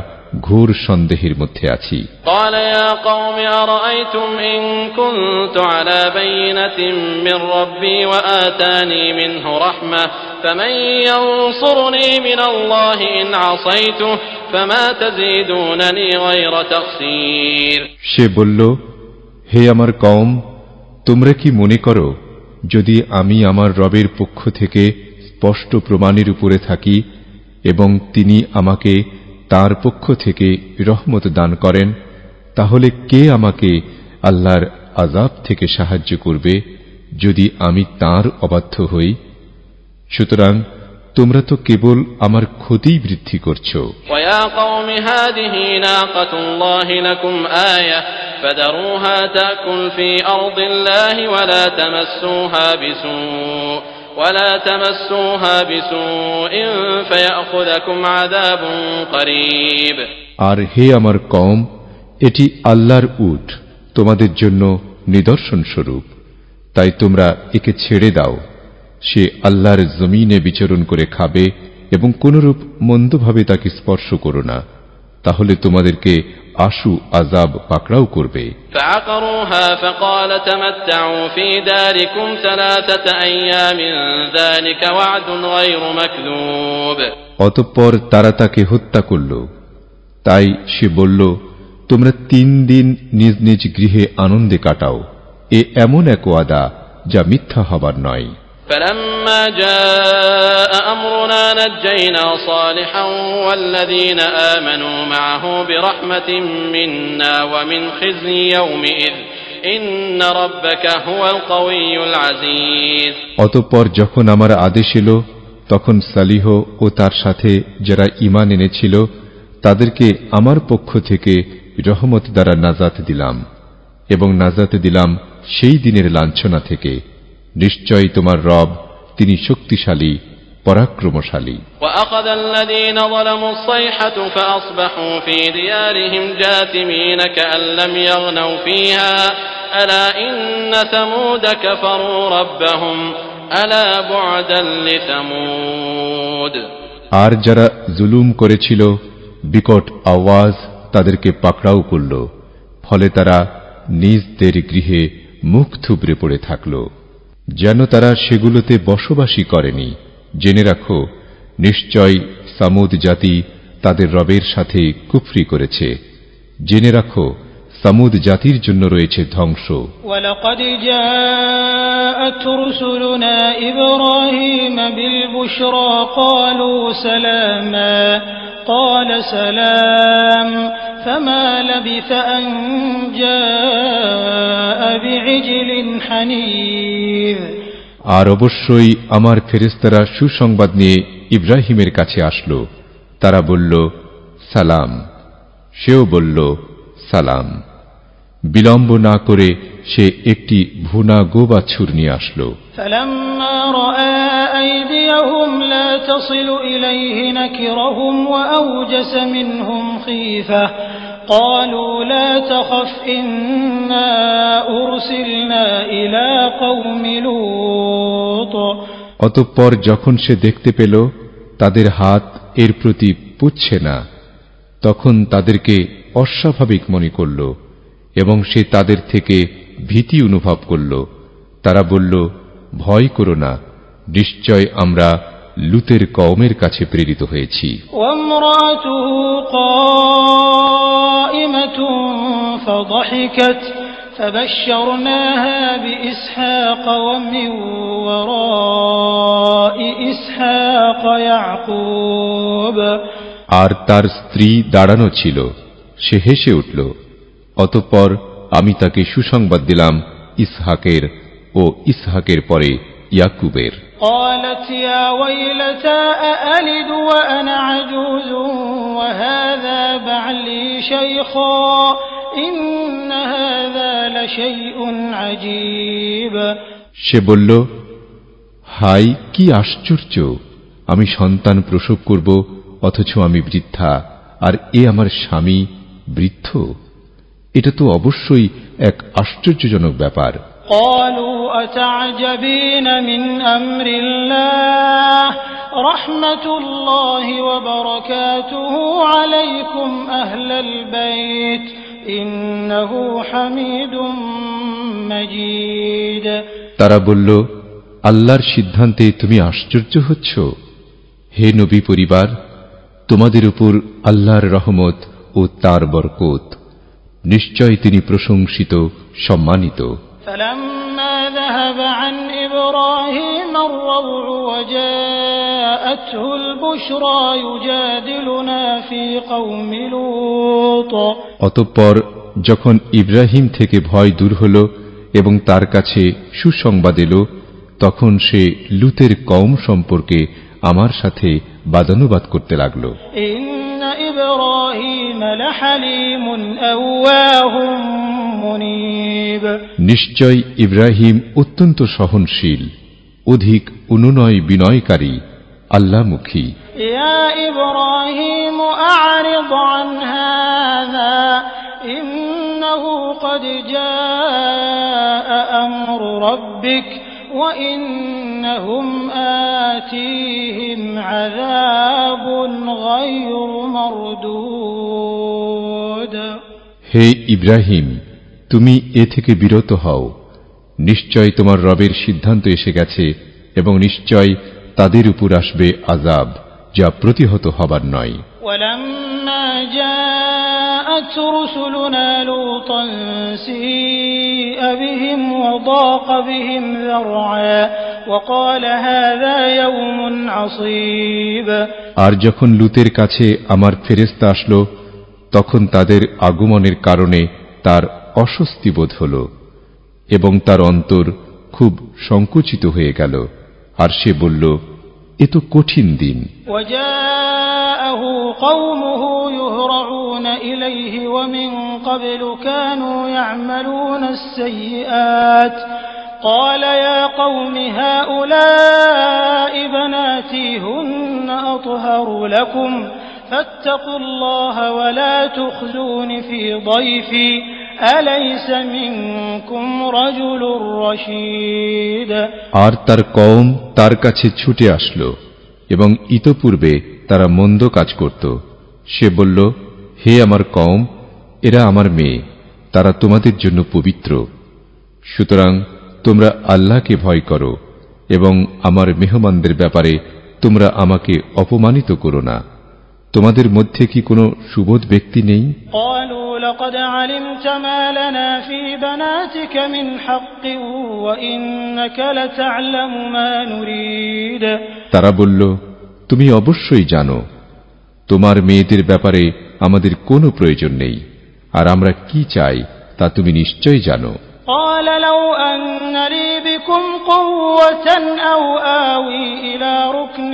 ঘোর সন্দেহের মধ্যে আছি। قال يا قوم أرأيتم إن كنت على بينة من ربي وآتاني منه رحمة فمن ينصرني من الله إن عصيته فما تزيدونني غير تخسير। সে বলল, হে আমার কওম, তোমরা কি মনে করো যদি আমি আমার রবের পক্ষ থেকে স্পষ্ট প্রমাণের উপরে থাকি এবং তিনি আমাকে তার পক্ষ থেকে রহমত দান করেন, তাহলে কে আমাকে আল্লাহর আযাব থেকে সাহায্য করবে যদি আমি তাঁর অবাধ্য হই? সুতরাং তোমরা তো কেবল আমার ক্ষতিই বৃদ্ধি করছো। ويا قوم هذه ناقة الله لكم آية فذروها تأكل في أرض الله ولا تمسوها بسوء فيأخذكم عذاب قريب। আর হে আমার কওম, এটি আল্লাহর উট, তোমাদের জন্য নিদর্শন স্বরূপ, তাই তোমরা একে ছেড়ে দাও। সে আল্লাহর জমিনে বিচরণ করে খাবে এবং কোনরূপ মন্দভাবে তাকে স্পর্শ করো না, তাহলে তোমাদেরকে আশু আযাব পাকড়াও করবে। فعقروها فقال تمتعوا في داركم 3 أيام ذلك وعد غير مكذوب। অতঃপর তারা তাকে হত্যা করল। তাই সে বলল, তোমরা 3 দিন নিজ নিজ গৃহে আনন্দে কাটাও, এ এমন এক ওয়াদা যা মিথ্যা হবার নয়। فلما جاء أمرنا نجينا صالحا والذين آمنوا معه برحمة منا ومن خزي يومئذ إن ربك هو القوي العزيز। অতঃপর যখন আমার আদেশ এলো, তখন সালিহ ও তার সাথে যারা ঈমান এনেছিল তাদেরকে আমার পক্ষ থেকে রহমত দ্বারা নাজাত দিলাম এবং নাজাত দিলাম সেই দিনের লাঞ্ছনা থেকে। নিশ্চয় তোমার রব, তিনি শক্তিশালী পরাক্রমশালী। وأخذ الذين ظلموا الصيحة فأصبحوا في ديارهم جاثمين كأن لم يغنوا فيها ألا إن ثمود كفروا ربهم ألا بعدا لثمود। আর যারা জুলুম করেছিল, বিকট আওয়াজ তাদেরকে পাকড়াও করল, ফলে তারা নিজদের গৃহে মুখ থুবড়ে পড়ে থাকল, যেন তারা সেগুলোতে বসবাসী করেনি। জেনে রাখো, নিশ্চয় সামুদ জাতি তাদের রবের সাথে কুফরি করেছে। জেনে রাখো, সামুদ জাতির জন্য রয়েছে ধ্বংস। ওয়ালাকাদ জাআত রুসুলুনা ইব্রাহিম বিল বুশরা ক্বালু সালামা قال سلام فما لبث أن جاء بعجل حنيذ। আর অবশ্যই আমার ফেরেশতারা সুসংবাদ নিয়ে ইব্রাহিমের কাছে আসলো। তারা বলল, সালাম। সেও বলল, সালাম। বিলম্ব না করে সে একটি ভুনা গোবাছুর নিয়ে আসলো। فلما رأى أيديهم لا تصل إليه نكرهم وأوجس منهم خيفة قالوا لا تخف إنا أرسلنا إلى قوم لوط। অতঃপর যখন সে দেখতে পেল তাদের হাত এর প্রতি পুচ্ছে না, তখন তাদেরকে অস্বাভাবিক মনে করল এবং সে তাদের থেকে ভীতি অনুভব করল। তারা বলল, ভয় করো না, নিশ্চয় আমরা লুতের কওমের কাছে প্রেরিত হয়েছি। ওয়ামরাতুহু কাইমাতুন ফাদহিকাত ফাবাশশারনাহা বিইসহাক ওয়া মিন ওয়ারাই ইসহাক ইয়াকুব। আর তার স্ত্রী দাঁড়ানো ছিল, সে হেসে উঠল। অতঃপর আমি তাকে সুসংবাদ দিলাম ইসহাকের ও ইসহাকের পরে ইয়াকুবের। قالت يا ويلتى أألد وأنا عجوز وهذا بعلي شيخا إن هذا لشيء عجيب। সে বলল, হায় কি আশ্চর্য, আমি সন্তান প্রসব করব অথচ আমি বৃদ্ধা, আর এ আমার স্বামী বৃদ্ধ। এটা তো অবশ্যই এক আশ্চর্যজনক ব্যাপার। قالوا أتعجبين من أمر الله رحمة الله وبركاته عليكم أهل البيت إنه حميد مجيد। তারা বলল, আল্লাহর সিদ্ধান্তে তুমি আশ্চর্য হচ্ছ? হে নবী পরিবার, তোমাদের উপর আল্লাহর রহমত ও তার বরকত, নিশ্চয় তিনি প্রশংসিত সম্মানিত। فلما ذهب عن إبراهيم الروع وجاءته البشرى يجادلنا في قوم لوط। অতঃপর যখন ইব্রাহিম থেকে ভয় দূর হল এবং তার কাছে সুসংবাদ এলো, তখন সে লুতের কওম সম্পর্কে আমার সাথে বাদানুবাদ করতে লাগল। ইন্না ইব্রাহিম লাহালিমুন আওয়াহুম মুনীব, নিশ্চয় ইব্রাহিম অত্যন্ত সহনশীল, অধিক অনুনয় বিনয়কারী, আল্লাহমুখী। ইয়া ইব্রাহিম আ'রিদ আন হাযা ইন্নাহু ক্বাদ জাআ আমরু রাব্বিক ওয়া ইন্নাহুম আতীহিম আযাবুন গায়রু মারদুদ। হে ইব্রাহিম, তুমি এ থেকে বিরত হও। নিশ্চয় তোমার রবের সিদ্ধান্ত এসে গেছে এবং নিশ্চয় তাদের উপর আসবে আযাব, যা প্রতিহত হবার নয়। ওয়ালাম্মা জাআত রুসুলুনা লূতান সিআ বিহিম ওয়া দাqa বিহিম যারআ ওয়া ক্বালা হাযা ইয়াওমুন আসীব। আর যখন লূতের কাছে আমার ফেরেশতা আসলো, তখন তাদের আগমনের কারণে তার অস্বস্তি বোধ হল এবং তার অন্তর খুব সংকুচিত হয়ে গেল, আর সে বলল, এ তো কঠিন দিন। ওয়াজাআহু কওমুহু ইউহরাউনা ইলাইহি ওয়া মিন ক্বাবলু কানু ইয়া'মালুনাস সাইয়্যাত قال يا قوم هؤلاء بناتي هن أطهر لكم فاتقوا الله ولا تخزون في ضيفي أليس منكم رجل رشيد। আর তার কওম তার কাছে ছুটে আসলো এবং ইতপূর্বে তারা মন্দ কাজ করত। সে বলল, হে আমার কওম, এরা আমার মেয়ে, তারা তোমাদের জন্য পবিত্র। সুতরাং তোমরা আল্লাহকে ভয় করো এবং আমার মেহমানদের ব্যাপারে তোমরা আমাকে অপমানিত করো না। তোমাদের মধ্যে কি কোনো সুবোধ ব্যক্তি নেই? قالوا لقد علمت ما لنا في بناتك من حق وإنك لتعلم ما نريد। তারা বলল, তুমি অবশ্যই জানো তোমার মেয়েদের ব্যাপারে আমাদের কোনো প্রয়োজন নেই, আর আমরা কি চাই তা তুমি নিশ্চয়ই জানো। قال لو أن لي بكم قوة أو آوي إلى ركن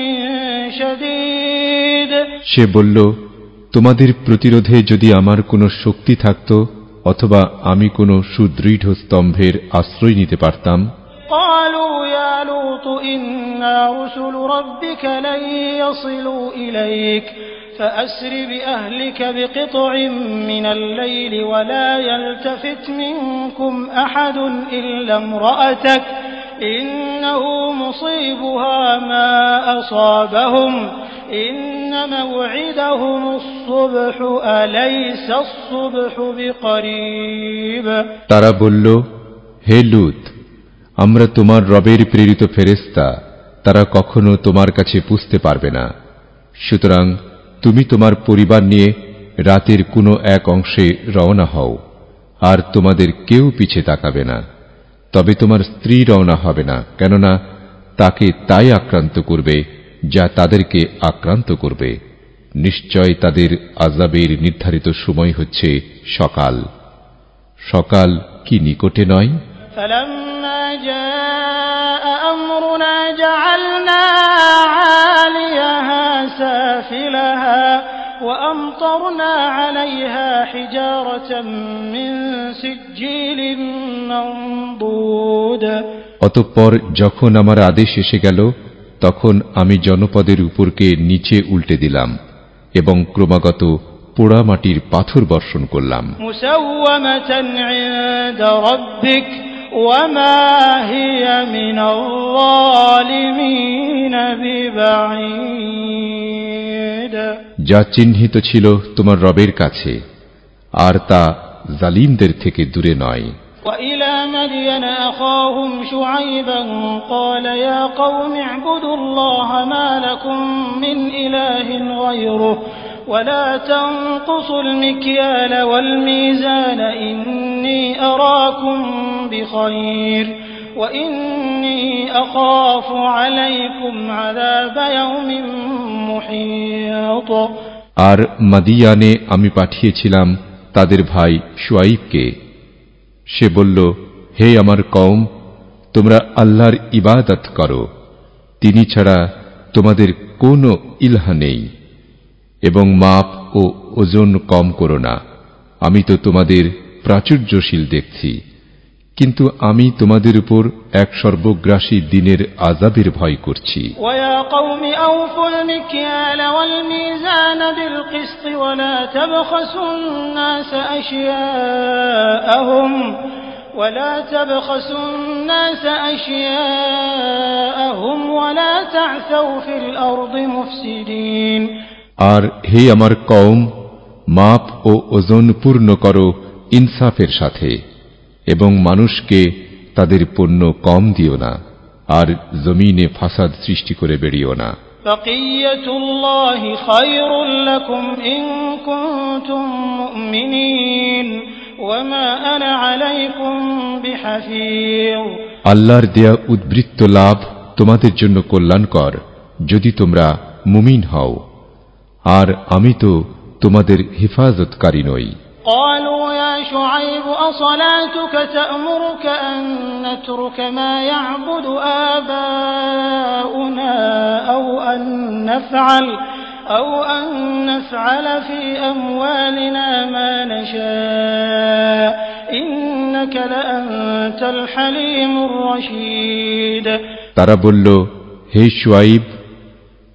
شديد। সে বলল, তোমাদের প্রতিরোধে যদি আমার কোনো শক্তি থাকত অথবা আমি কোনো সুদৃঢ় স্তম্ভের আশ্রয় নিতে পারতাম। قالوا يا لوط إنا رسل ربك لن يصلوا إليك فأسر بأهلك بقطع من الليل ولا يلتفت منكم أحد إلا امرأتك إنه مصيبها ما أصابهم إن موعدهم الصبح أليس الصبح بقريب। তারা বলল, হে লূত, আমরা তোমার রবের প্রেরিত ফেরেশতা, তারা কখনো তোমার কাছে পুছতে পারবে না। সুতরাং তুমি তোমার পরিবার নিয়ে রাতের কোনো এক অংশে রওনা হও, আর তোমাদের কেউ পিছে তাকাবে না। তবে তোমার স্ত্রী রওনা হবে না, কেননা তাকে তাই আক্রান্ত করবে যা তাদেরকে আক্রান্ত করবে। নিশ্চয় তাদের আযাবের নির্ধারিত সময় হচ্ছে সকাল। সকাল কি নিকটে নয়? فلما جاء أمرنا جعلنا عاليها سافلها وأمطرنا عليها حجارة من سجيل منضود। অতঃপর যখন আমার আদেশ এসে গেল, তখন আমি জনপদের উপরকে নিচে উল্টে দিলাম এবং ক্রমাগত পোড়া মাটির পাথর বর্ষণ করলাম। মুসাওয়ামাতান ইনদা রাব্বিক ওয়া মা হিয়া মিনাল যালিমিন বিবাঈদ। যা চিহ্নিত ছিল তোমার রবের কাছে, আর তা জালিমদের থেকে দূরে নয়। وإلى مدين أخاهم شعيبا قال يا قوم اعبدوا الله ما لكم من إله غيره ولا تنقصوا المكيال والميزان إني أراكم بخير وإني أخاف عليكم عذاب يوم محيط। আর মাদিয়ানে আমি পাঠিয়েছিলাম তাদের ভাই শুআইবকে। সে বলল, হে আমার কওম, তোমরা আল্লাহর ইবাদত করো, তিনি ছাড়া তোমাদের কোনো ইলহা নেই, এবং মাপ ও ওজন কম করো না। আমি তো তোমাদের প্রাচুর্যশীল দেখছি, কিন্তু আমি তোমাদের উপর এক সর্বগ্রাসী দিনের আযাবের ভয় করছি। ওয়া কওমি আউফুল মিকয়াল ওয়াল মিজান বিল কিসত ওয়া লা তাবখাসুন নাস আশিয়াআহুম ولا تبخسوا الناس أشياءهم ولا تعثوا في الأرض مفسدين। আর হে আমার কওম, মাপ ও ওজন পূর্ণ করো ইনসাফের সাথে, এবং মানুষকে তাদের পণ্য কম দিও না, আর জমিনে ফাসাদ সৃষ্টি করে বেরিও না। বাকিয়াতুল্লাহি খায়রুল লাকুম ইন কুনতুম মুমিনিন ওয়া মা আনা আলাইকুম বিহাফিজ। আল্লাহর দেয়া উদ্বৃত্ত লাভ তোমাদের জন্য কল্যাণকর যদি তোমরা মুমিন হও, আর আমি তো তোমাদের হিফাজতকারী নই। قالوا يا شعيب أصلاتك تأمرك أن نترك ما يعبد آباؤنا أو أن نفعل في أموالنا ما نشاء إنك لأنت الحليم الرشيد। তারা বলল, হে শুআইব,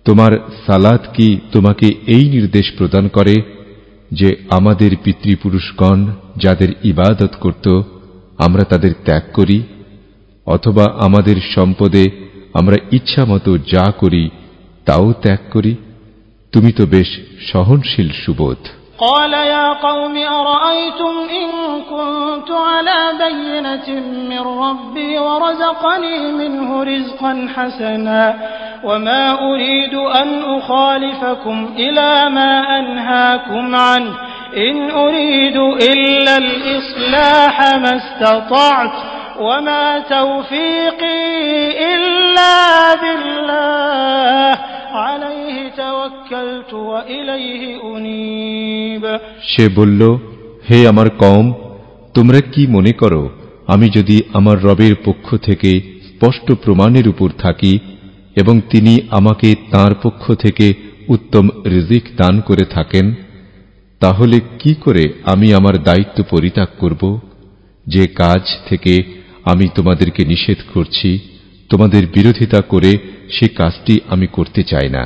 তোমার সালাত কি তোমাকে এই নির্দেশ প্রদান করে যে আমাদের পিতৃপুরুষগণ যাদের ইবাদত করত আমরা তাদের ত্যাগ করি, অথবা আমাদের সম্পদে আমরা ইচ্ছামতো যা করি তাও ত্যাগ করি? তুমি তো বেশ সহনশীল সুবোধ। قال يا قوم أرأيتم إن كنت على بينة من ربي ورزقني منه رزقا حسنا وما أريد أن أخالفكم إلى ما أنهاكم عنه إن أريد إلا الإصلاح ما استطعت وما توفيقي إلا بالله عليه توكلت وإليه أنيب। সে বলল, হে আমার কওম, তোমরা কি মনে করো আমি যদি আমার রবের পক্ষ থেকে স্পষ্ট প্রমাণের উপর থাকি এবং তিনি আমাকে তাঁর পক্ষ থেকে উত্তম রিজিক দান করে থাকেন, তাহলে কি করে আমি আমার দায়িত্ব পরিত্যাগ করব? যে কাজ থেকে আমি তোমাদেরকে নিষেধ করছি, তোমাদের বিরোধিতা করে সে কাজটি আমি করতে চাই না।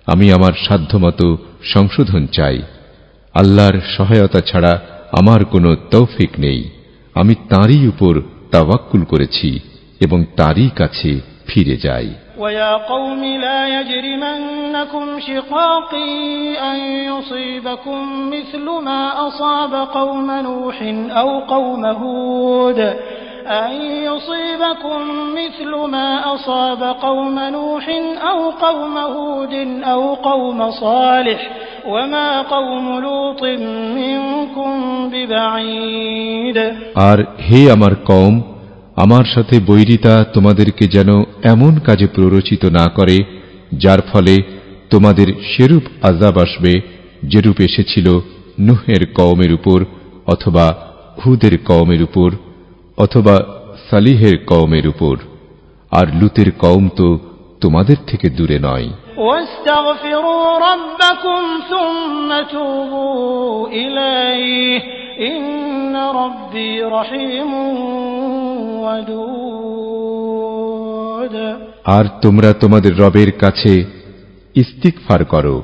আমি আমার সাধ্যমতো সংশোধন চাই। আল্লাহর সহায়তা ছাড়া আমার কোনো তৌফিক নেই। আমি তাঁরই উপর তাওয়াক্কুল করেছি এবং তাঁরই কাছে ফিরে যাই। ويا قوم لا يجرمنكم شقاقي أن يصيبكم مثل ما أصاب قوم نوح أو قوم هود أن يصيبكم مثل ما أصاب قوم نوح أو قوم هود أو قوم صالح وما قوم لوط منكم ببعيد। আর হে আমার কওম, আমার সাথে বৈরিতা তোমাদেরকে যেন এমন কাজে প্ররোচিত না করে যার ফলে তোমাদের সেরূপ আযাব আসবে যেরূপ এসেছিল নূহের কওমের উপর, অথবা হুদের কওমের উপর, অথবা সালিহের কওমের উপর। আর লুতের কওম তো তোমাদের থেকে দূরে নয়। واستغفروا ربكم ثم توبوا إليه إن ربي رحيم ودود। আর তোমরা তোমাদের রবের কাছে ইস্তিগফার করো,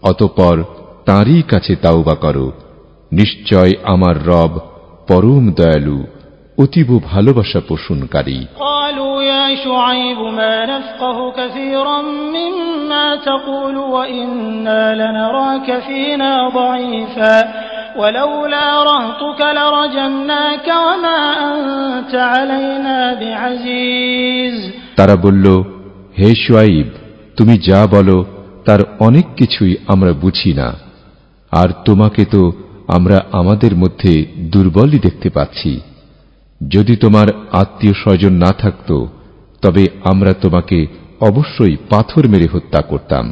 অতঃপর তাঁরই কাছে তাওবা করো। নিশ্চয় আমার রব পরম দয়ালু, অতীব ভালোবাসা পোষণকারী। قالوا يا شعيب ما نفقه كثيرا مما تقول وإنا لنراك فينا ضعيفا ولولا رهطك لرجمناك وما أنت علينا بعزيز। তারা বলল, হে শুআইব, তুমি যা বলো তার অনেক কিছুই আমরা বুঝি না, আর তোমাকে তো আমরা আমাদের মধ্যে দুর্বলই দেখতে পাচ্ছি। যদি তোমার আত্মীয় স্বজন না থাকত তবে আমরা তোমাকে অবশ্যই পাথর মেরে হত্যা করতাম,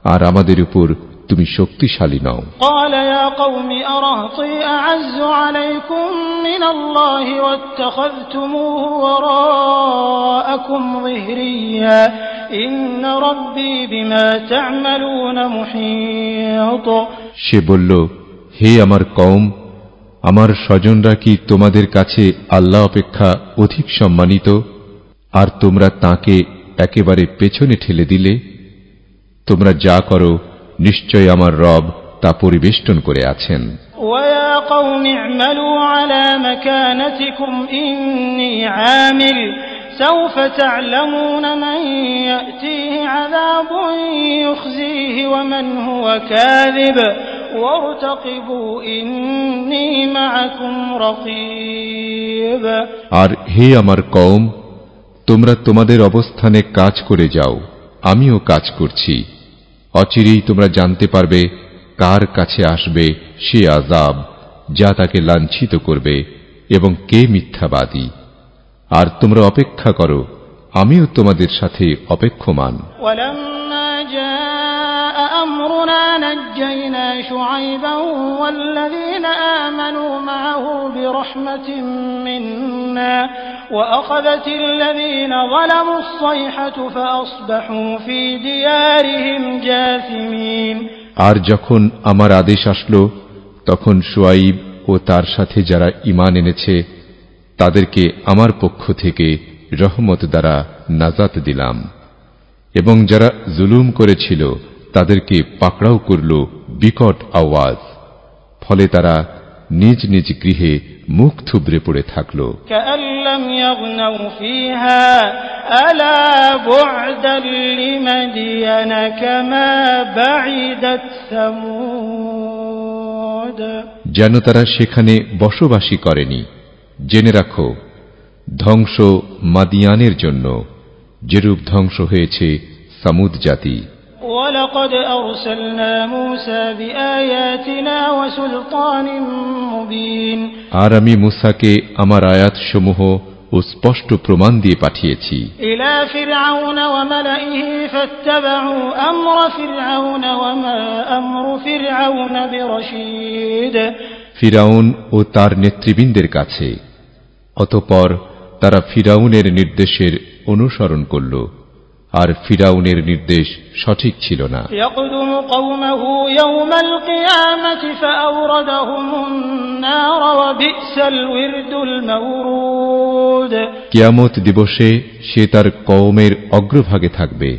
আর আমাদের উপর তুমি শক্তিশালী নও। قال يا قوم أرهطي أعز عليكم من الله واتخذتموه وراءكم ظهريا إن ربي بما تعملون محيط। সে বলল, হে আমার কওম, আমার স্বজনরা কি তোমাদের কাছে আল্লাহ অপেক্ষা অধিক সম্মানিত, আর তোমরা তাকে একেবারে পেছনে ঠেলে দিলে? তোমরা যা করো নিশ্চয় আমার রব তা পরিবেষ্টন করে আছেন। ويا قوم اعملوا على مكانتكم إني عامل سوف تعلمون من يأتيه عذاب يخزيه ومن هو كاذب وارتقبوا إني معكم رقيب। আর হে আমার কওম, তোমরা তোমাদের অবস্থানে কাজ করে যাও, আমিও কাজ করছি। অচিরেই তোমরা জানতে পারবে কার কাছে আসবে সে আযাব যা তাকে লাঞ্ছিত করবে এবং কে মিথ্যাবাদী। আর তোমরা অপেক্ষা করো, আমিও তোমাদের সাথে অপেক্ষমান। ولما جاء أمرنا نجينا شعيبا والذين آمنوا معه برحمة منا وأخذت الذين ظلموا الصيحة فأصبحوا في ديارهم جاثمين। আর যখন আমার আদেশ আসলো, তখন শুআইব ও তার সাথে যারা ঈমান এনেছে তাদেরকে আমার পক্ষ থেকে রহমত দ্বারা নাজাত দিলাম, এবং যারা জুলুম করেছিল তাদেরকে পাকড়াও করল বিকট আওয়াজ। ফলে তারা নিজ নিজ গৃহে মুখ থুবড়ে পড়ে থাকল। كأن لم يغنوا فيها ألا بعدا لمدين كما بعدت ثمود। যেন তারা সেখানে বসবাসী করেনি। জেনে রাখো, ধ্বংস মাদিয়ানের জন্য যেরূপ ধ্বংস হয়েছে সামুদ জাতি। ولقد أرسلنا موسى بآياتنا وسلطان مبين। আর আমি মুসাকে আমার আয়াতসমূহ ও স্পষ্ট প্রমাণ দিয়ে পাঠিয়েছি إلى فرعون وملئه فاتبعوا أمر فرعون وما أمر فرعون برشيد। ফিরাউন ও তার নেতৃবৃন্দের কাছে। অতঃপর তারা ফিরাউনের নির্দেশের অনুসরণ করল, আর ফিরাউনের নির্দেশ সঠিক ছিল না। يقدم قومه يوم القيامة فأوردهم النار وبئس الورد المورود। কিয়ামত দিবসে সে তার কওমের অগ্রভাগে থাকবে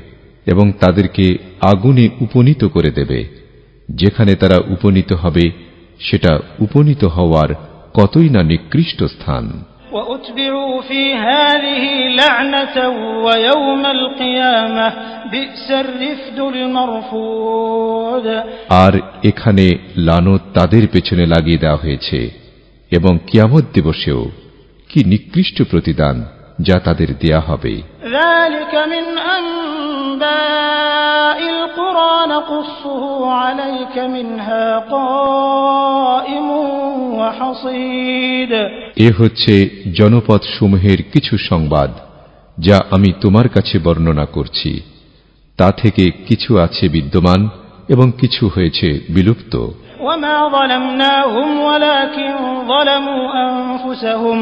এবং তাদেরকে আগুনে উপনীত করে দেবে। যেখানে তারা উপনীত হবে সেটা উপনীত হওয়ার কতই না নিকৃষ্ট স্থান। وأتبعوا في هذه لعنة ويوم القيامة بئس الرفد المرفود। আর এখানে লানত তাদের পেছনে লাগিয়ে দেওয়া হয়েছে, এবং কিয়ামত দিবসেও কি নিকৃষ্ট প্রতিদান যা তাদের দেয়া হবে। ذلك من أنباء القرى نقصه عليك منها قائم وحصيد। এ হচ্ছে জনপদ সমূহের কিছু সংবাদ যা আমি তোমার কাছে বর্ণনা করছি। তা থেকে কিছু আছে বিদ্যমান এবং কিছু হয়েছে বিলুপ্ত। وما ظلمناهم ولكن ظلموا أنفسهم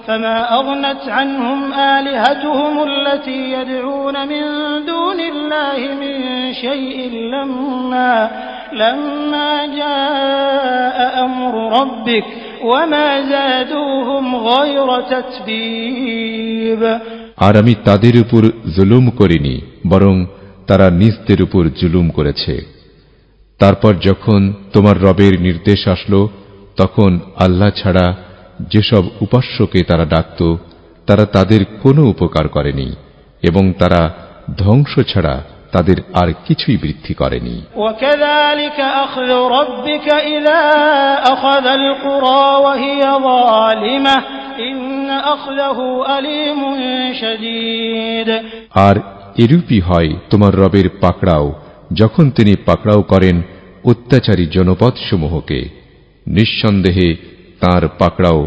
فما أغنت عنهم آلهتهم التي يدعون من دون الله من شيء لما جاء أمر ربك وما زادوهم غير تتبيب। আর আমি তাদের উপর জুলুম করিনি, বরং তারা নিজদের উপর জুলুম করেছে। তারপর যখন তোমার রবের নির্দেশ আসলো, তখন আল্লাহ ছাড়া যেসব উপাস্যকে তারা ডাকত তারা তাদের কোনো উপকার করেনি, এবং তারা ধ্বংস ছাড়া তাদের আর কিছুই বৃদ্ধি করেনি। وكذلك أخذ ربك إذا أخذ القرى وهي ظالمة إن أخذه أليم شديد। আর এরূপই হয় তোমার রবের পাকড়াও যখন তিনি পাকড়াও করেন অত্যাচারী জনপদ সমূহকে। নিঃসন্দেহে তাঁর পাকড়াও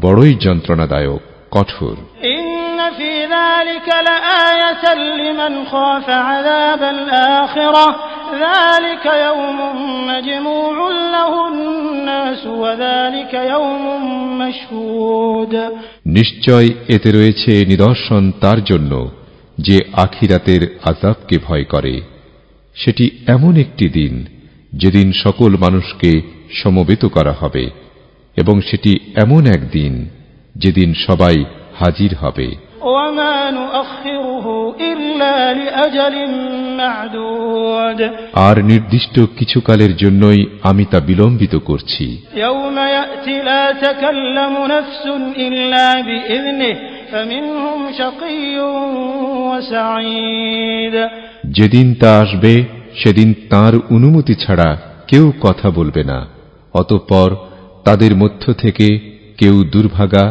বড়ই যন্ত্রণাদায়ক, কঠোর। إن في ذلك لآية لمن خاف عذاب الآخرة ذلك يوم مجموع له الناس وذلك يوم مشهود নিশ্চয় এতে রয়েছে নিদর্শন তার জন্য যে আখিরাতের আযাবকে ভয় করে। সেটি এমন একটি দিন যেদিন সকল মানুষকে সমবেত করা হবে, এবং সেটি এমন এক দিন যেদিন সবাই হাজির হবে। وما نؤخره إلا لأجل معدود আর নির্দিষ্ট কিছু কালের জন্যই আমি তা বিলম্বিত করছি। يوم يأتي لا تكلم نفس إلا بإذنه فمنهم شقي وسعيد যেদিন তা আসবে সেদিন তাঁর অনুমতি ছাড়া কেউ কথা বলবে না, অতঃপর তাদের মধ্য থেকে কেউ দুর্ভাগা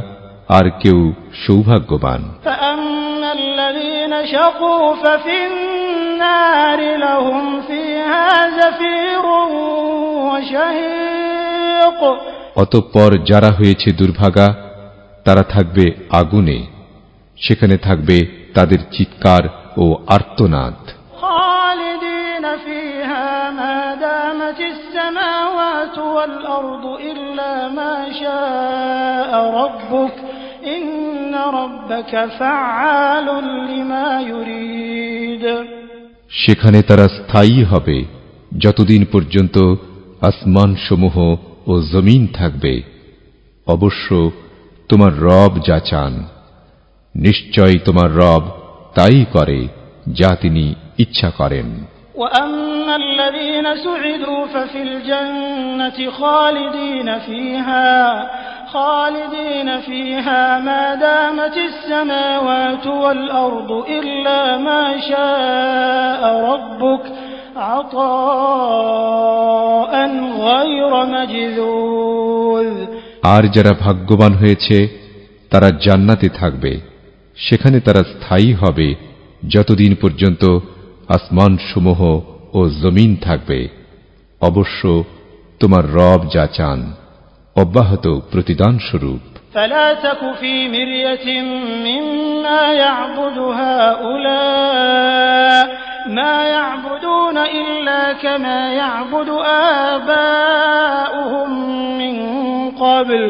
আর কেউ সৌভাগ্যবান। فأما الذين شقوا ففي النار لهم فيها زفير وشهيق অতঃপর যারা হয়েছে দুর্ভাগা তারা থাকবে আগুনে, সেখানে থাকবে তাদের চিৎকার ও আর্তনাদ। خالدين فيها ما دامت السماوات والأرض إلا ما شاء ربك إن ربك فعال لما يريد সেখানে তারা স্থায়ী হবে যতদিন পর্যন্ত আসমান সমূহ ও জমিন থাকবে। অবশ্য তোমার রব যা চান, নিশ্চয় তোমার রব তাই করে যা তিনি ইচ্ছা করেন। وأما الذين سعدوا ففي الجنة خالدين فيها ما دامت السماوات والأرض إلا ما شاء ربك عطاء غير مجذوذ আর যারা ভাগ্যবান হয়েছে তারা জান্নাতে থাকবে, সেখানে তারা স্থায়ী হবে যতদিন পর্যন্ত আসমান সমূহ ও জমিন থাকবে। অবশ্য তোমার রব যা চান অব্যাহত প্রতিদান স্বরূপ। فلا تك في مرية مما يعبد هؤلاء ما يعبدون إلا كما يعبد آباؤهم من قبل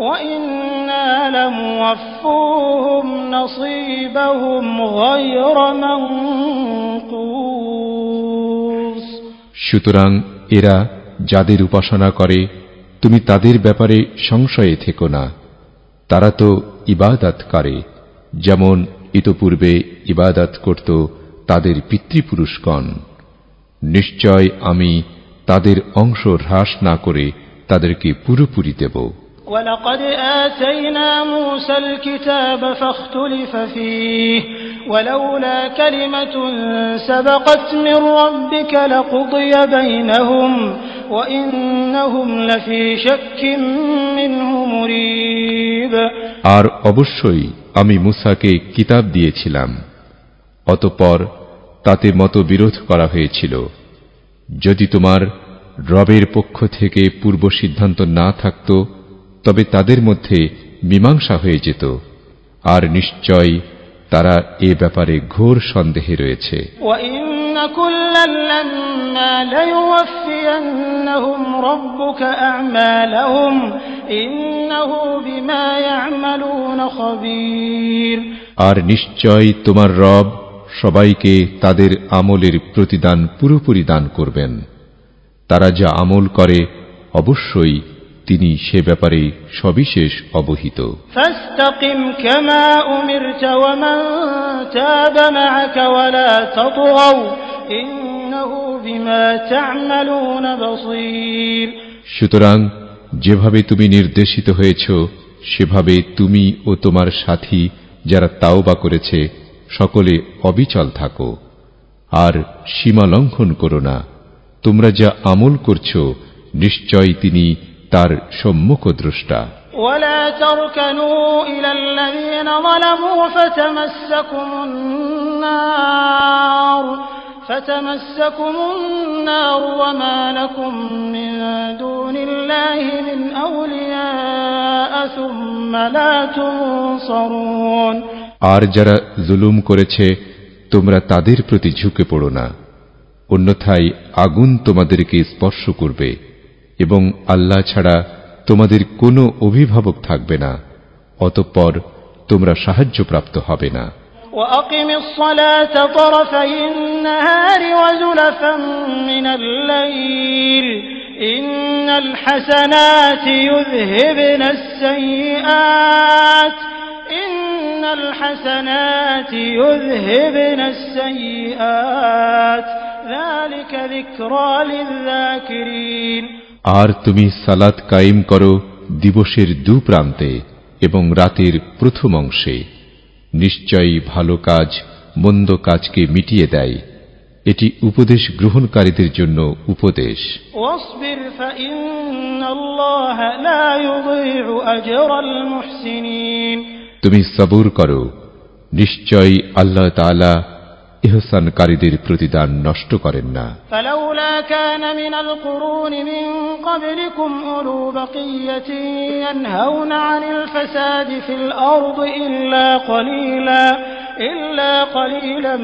وإنا لموفوهم نصيبهم غير منقوص সুতরাং এরা যাদের উপাসনা করে তুমি তাদের ব্যাপারে সংশয়ে থেকো না। তারা তো ইবাদত করে যেমন ইতপূর্বে ইবাদত করত তাদের পিতৃপুরুষগণ। নিশ্চয় আমি তাদের অংশ হ্রাস না করে তাদেরকে পুরোপুরি দেব। ولقد آتينا موسى الكتاب فاختلف فيه ولولا كلمة سبقت من ربك لقضي بينهم وإنهم لفي شك منه مريب আর অবশ্যই আমি মূসাকে কিতাব দিয়েছিলাম, অতঃপর তাতে মতবিরোধ করা হয়েছিল। যদি তোমার রবের পক্ষ থেকে পূর্ব সিদ্ধান্ত না থাকত তবে তাদের মধ্যে মীমাংসা হয়ে যেত, আর নিশ্চয় তারা এ ব্যাপারে ঘোর সন্দেহে রয়েছে। وَإِنَّ كُلًّا لَّمَّا لَيُوَفِّيَنَّهُمْ رَبُّكَ أَعْمَالَهُمْ إِنَّهُ بِمَا يَعْمَلُونَ خَبِيرٌ আর নিশ্চয় তোমার রব সবাইকে তাদের আমলের প্রতিদান পুরোপুরি দান করবেন। তারা যা আমল করে অবশ্যই তিনি সে ব্যাপারে সবিশেষ অবহিত। فاستقم كما أمرت ومن تاب معك ولا تطغوا إنه بما تعملون بصير সুতরাং যেভাবে তুমি নির্দেশিত হয়েছ সেভাবে তুমি ও তোমার সাথী যারা তাওবা করেছে সকলে অবিচল থাকো, আর সীমা লঙ্ঘন করো না। তোমরা যা আমল করছো নিশ্চয় তিনি তার সম্মুখদ্রষ্টা। ولا تركنوا إلى الذين ظلموا فتمسكم النار وما لكم من دون الله من أولياء ثم لا تنصرون আর যারা জুলুম করেছে তোমরা তাদের প্রতি ঝুঁকে পড়ো না, অন্যথায় আগুন তোমাদেরকে স্পর্শ করবে এবং আল্লাহ ছাড়া তোমাদের কোনো অভিভাবক থাকবে না, অতঃপর তোমরা সাহায্যপ্রাপ্ত হবে না। وأقم الصلاة طرفي النهار وزلفا من الليل إن الحسنات يذهبن السيئات ذلك ذكرى للذاكرين। আর তুমি সালাত কায়েম করো দিবসের দুপ্রান্তে এবং রাতের প্রথম অংশে। নিশ্চয়ই ভালো কাজ মন্দ কাজকে মিটিয়ে দেয়। এটি উপদেশ গ্রহণকারীদের জন্য উপদেশ। واصبر فإن الله لا يضيع أجر المحسنين। তুমি সবুর করো, নিশ্চয়ই আল্লাহ তাআলা ইহসানকারীদের প্রতিদান নষ্ট করেন না। فلولا كان من القرون من قبلكم أولو بقية ينهون عن الفساد في الأرض إلا قليلا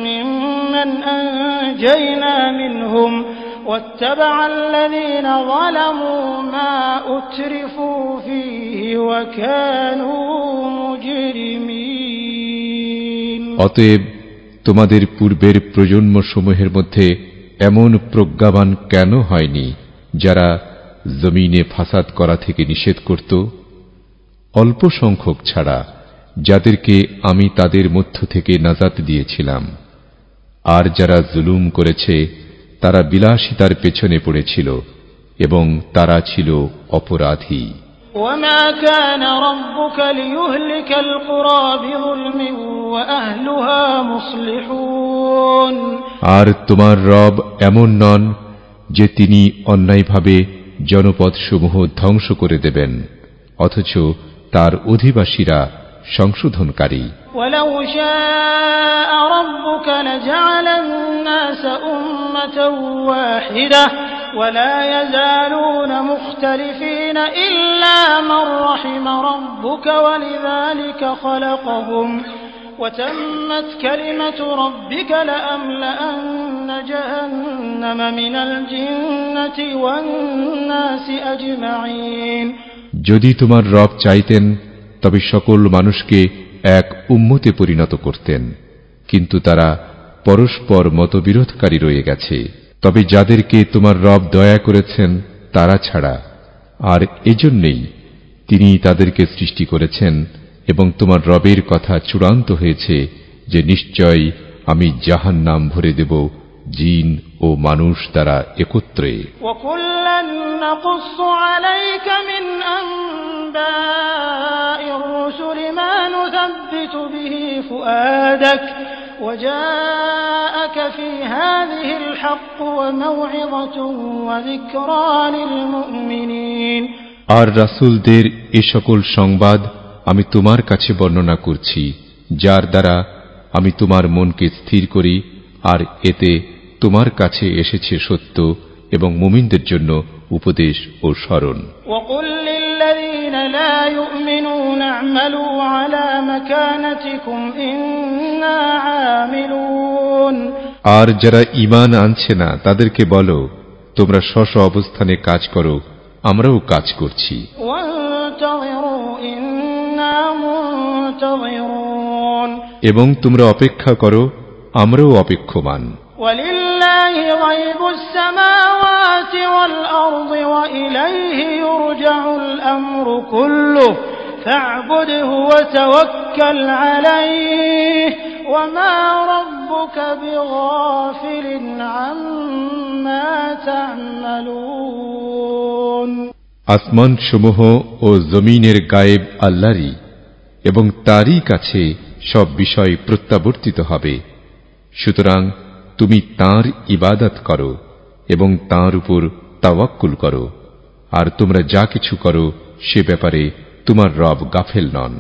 ممن أنجينا منهم واتبع الذين ظلموا ما أترفوا فيه وكانوا مجرمين। অতএব তোমাদের পূর্বের প্রজন্মসমূহের মধ্যে এমন প্রজ্ঞাবান কেন হয়নি যারা জমিনে ফাসাদ করা থেকে নিষেধ করত? অল্প সংখ্যক ছাড়া যাদেরকে আমি তাদের মধ্য থেকে নাজাত দিয়েছিলাম। আর যারা জুলুম করেছে তারা বিলাসিতার পেছনে পড়েছিল এবং তারা ছিল অপরাধী। وما كان ربك ليهلك القرى بظلم وأهلها مصلحون। আর তোমার রব এমন নন যে তিনি অন্যায়ভাবে জনপদসমূহ ধ্বংস করে দেবেন, অথচ তার অধিবাসীরা সংশোধনকারী। ولو شاء ربك لجعل الناس أمة واحدة ولا يزالون مختلفين إلا من رحم ربك ولذلك خلقهم وتمت كلمة ربك لأملأن جهنم من الجنة والناس أجمعين। যদি তোমার রব চাইতেন তবে সকল মানুষকে এক উম্মতে পরিণত করতেন, কিন্তু তারা পরস্পর মতবিরোধকারী রয়ে গেছে। তবে যাদেরকে তোমার রব দয়া করেছেন তারা ছাড়া, আর এজন্যই তিনি তাদেরকে সৃষ্টি করেছেন এবং তোমার রবের কথা চূড়ান্ত হয়েছে যে নিশ্চয় আমি জাহান্নাম ভরে দেব জিন ও মানুষ দ্বারা একত্রে। وَكُلًّا نَّقُصُّ عَلَيْكَ مِنْ أَنبَاءِ الرُّسُلِ مَا نُثَبِّتُ بِهِ فُؤَادَكَ وَجَاءَكَ فِي هَٰذِهِ الْحَقُّ وَمَوْعِظَةٌ وَذِكْرَىٰ لِلْمُؤْمِنِينَ। আর রাসূলদের এ সকল সংবাদ আমি তোমার কাছে বর্ণনা করছি যার দ্বারা আমি তোমার মনকে স্থির করি, আর এতে তোমার কাছে এসেছে সত্য এবং মুমিনদের জন্য উপদেশ ও স্মরণ। وَقُل لِّلَّذِينَ لَا يُؤْمِنُونَ اعْمَلُوا عَلَىٰ مَكَانَتِكُمْ إِنَّا عَامِلُونَ। আর যারা ঈমান আনছে না তাদেরকে বলো, তোমরা স্ব অবস্থানে কাজ করো, আমরাও কাজ করছি। وَانتَظِرُوا إِنَّا مُنتَظِرُونَ। এবং তোমরা অপেক্ষা করো, আমরাও অপেক্ষমান। وَلِلَّهِ غَيْبُ السَّمَاوَاتِ وَالْأَرْضِ وَإِلَيْهِ يُرْجَعُ الْأَمْرُ كُلُّهُ فَاعْبُدْهُ وَتَوَكَّلْ عَلَيْهِ وَمَا رَبُّكَ بِغَافِلٍ عَمَّا تَعْمَلُونَ। আসমান সমূহ ও জমিনের গায়েব আল্লাহরই, এবং তারই কাছে সব বিষয় প্রত্যাবর্তিত হবে। সুতরাং তুমি তাঁর ইবাদত করো এবং তাঁর উপর তাওয়াক্কুল করো, আর তোমরা যা কিছু করো সে ব্যাপারে তোমার রব গাফেল নন।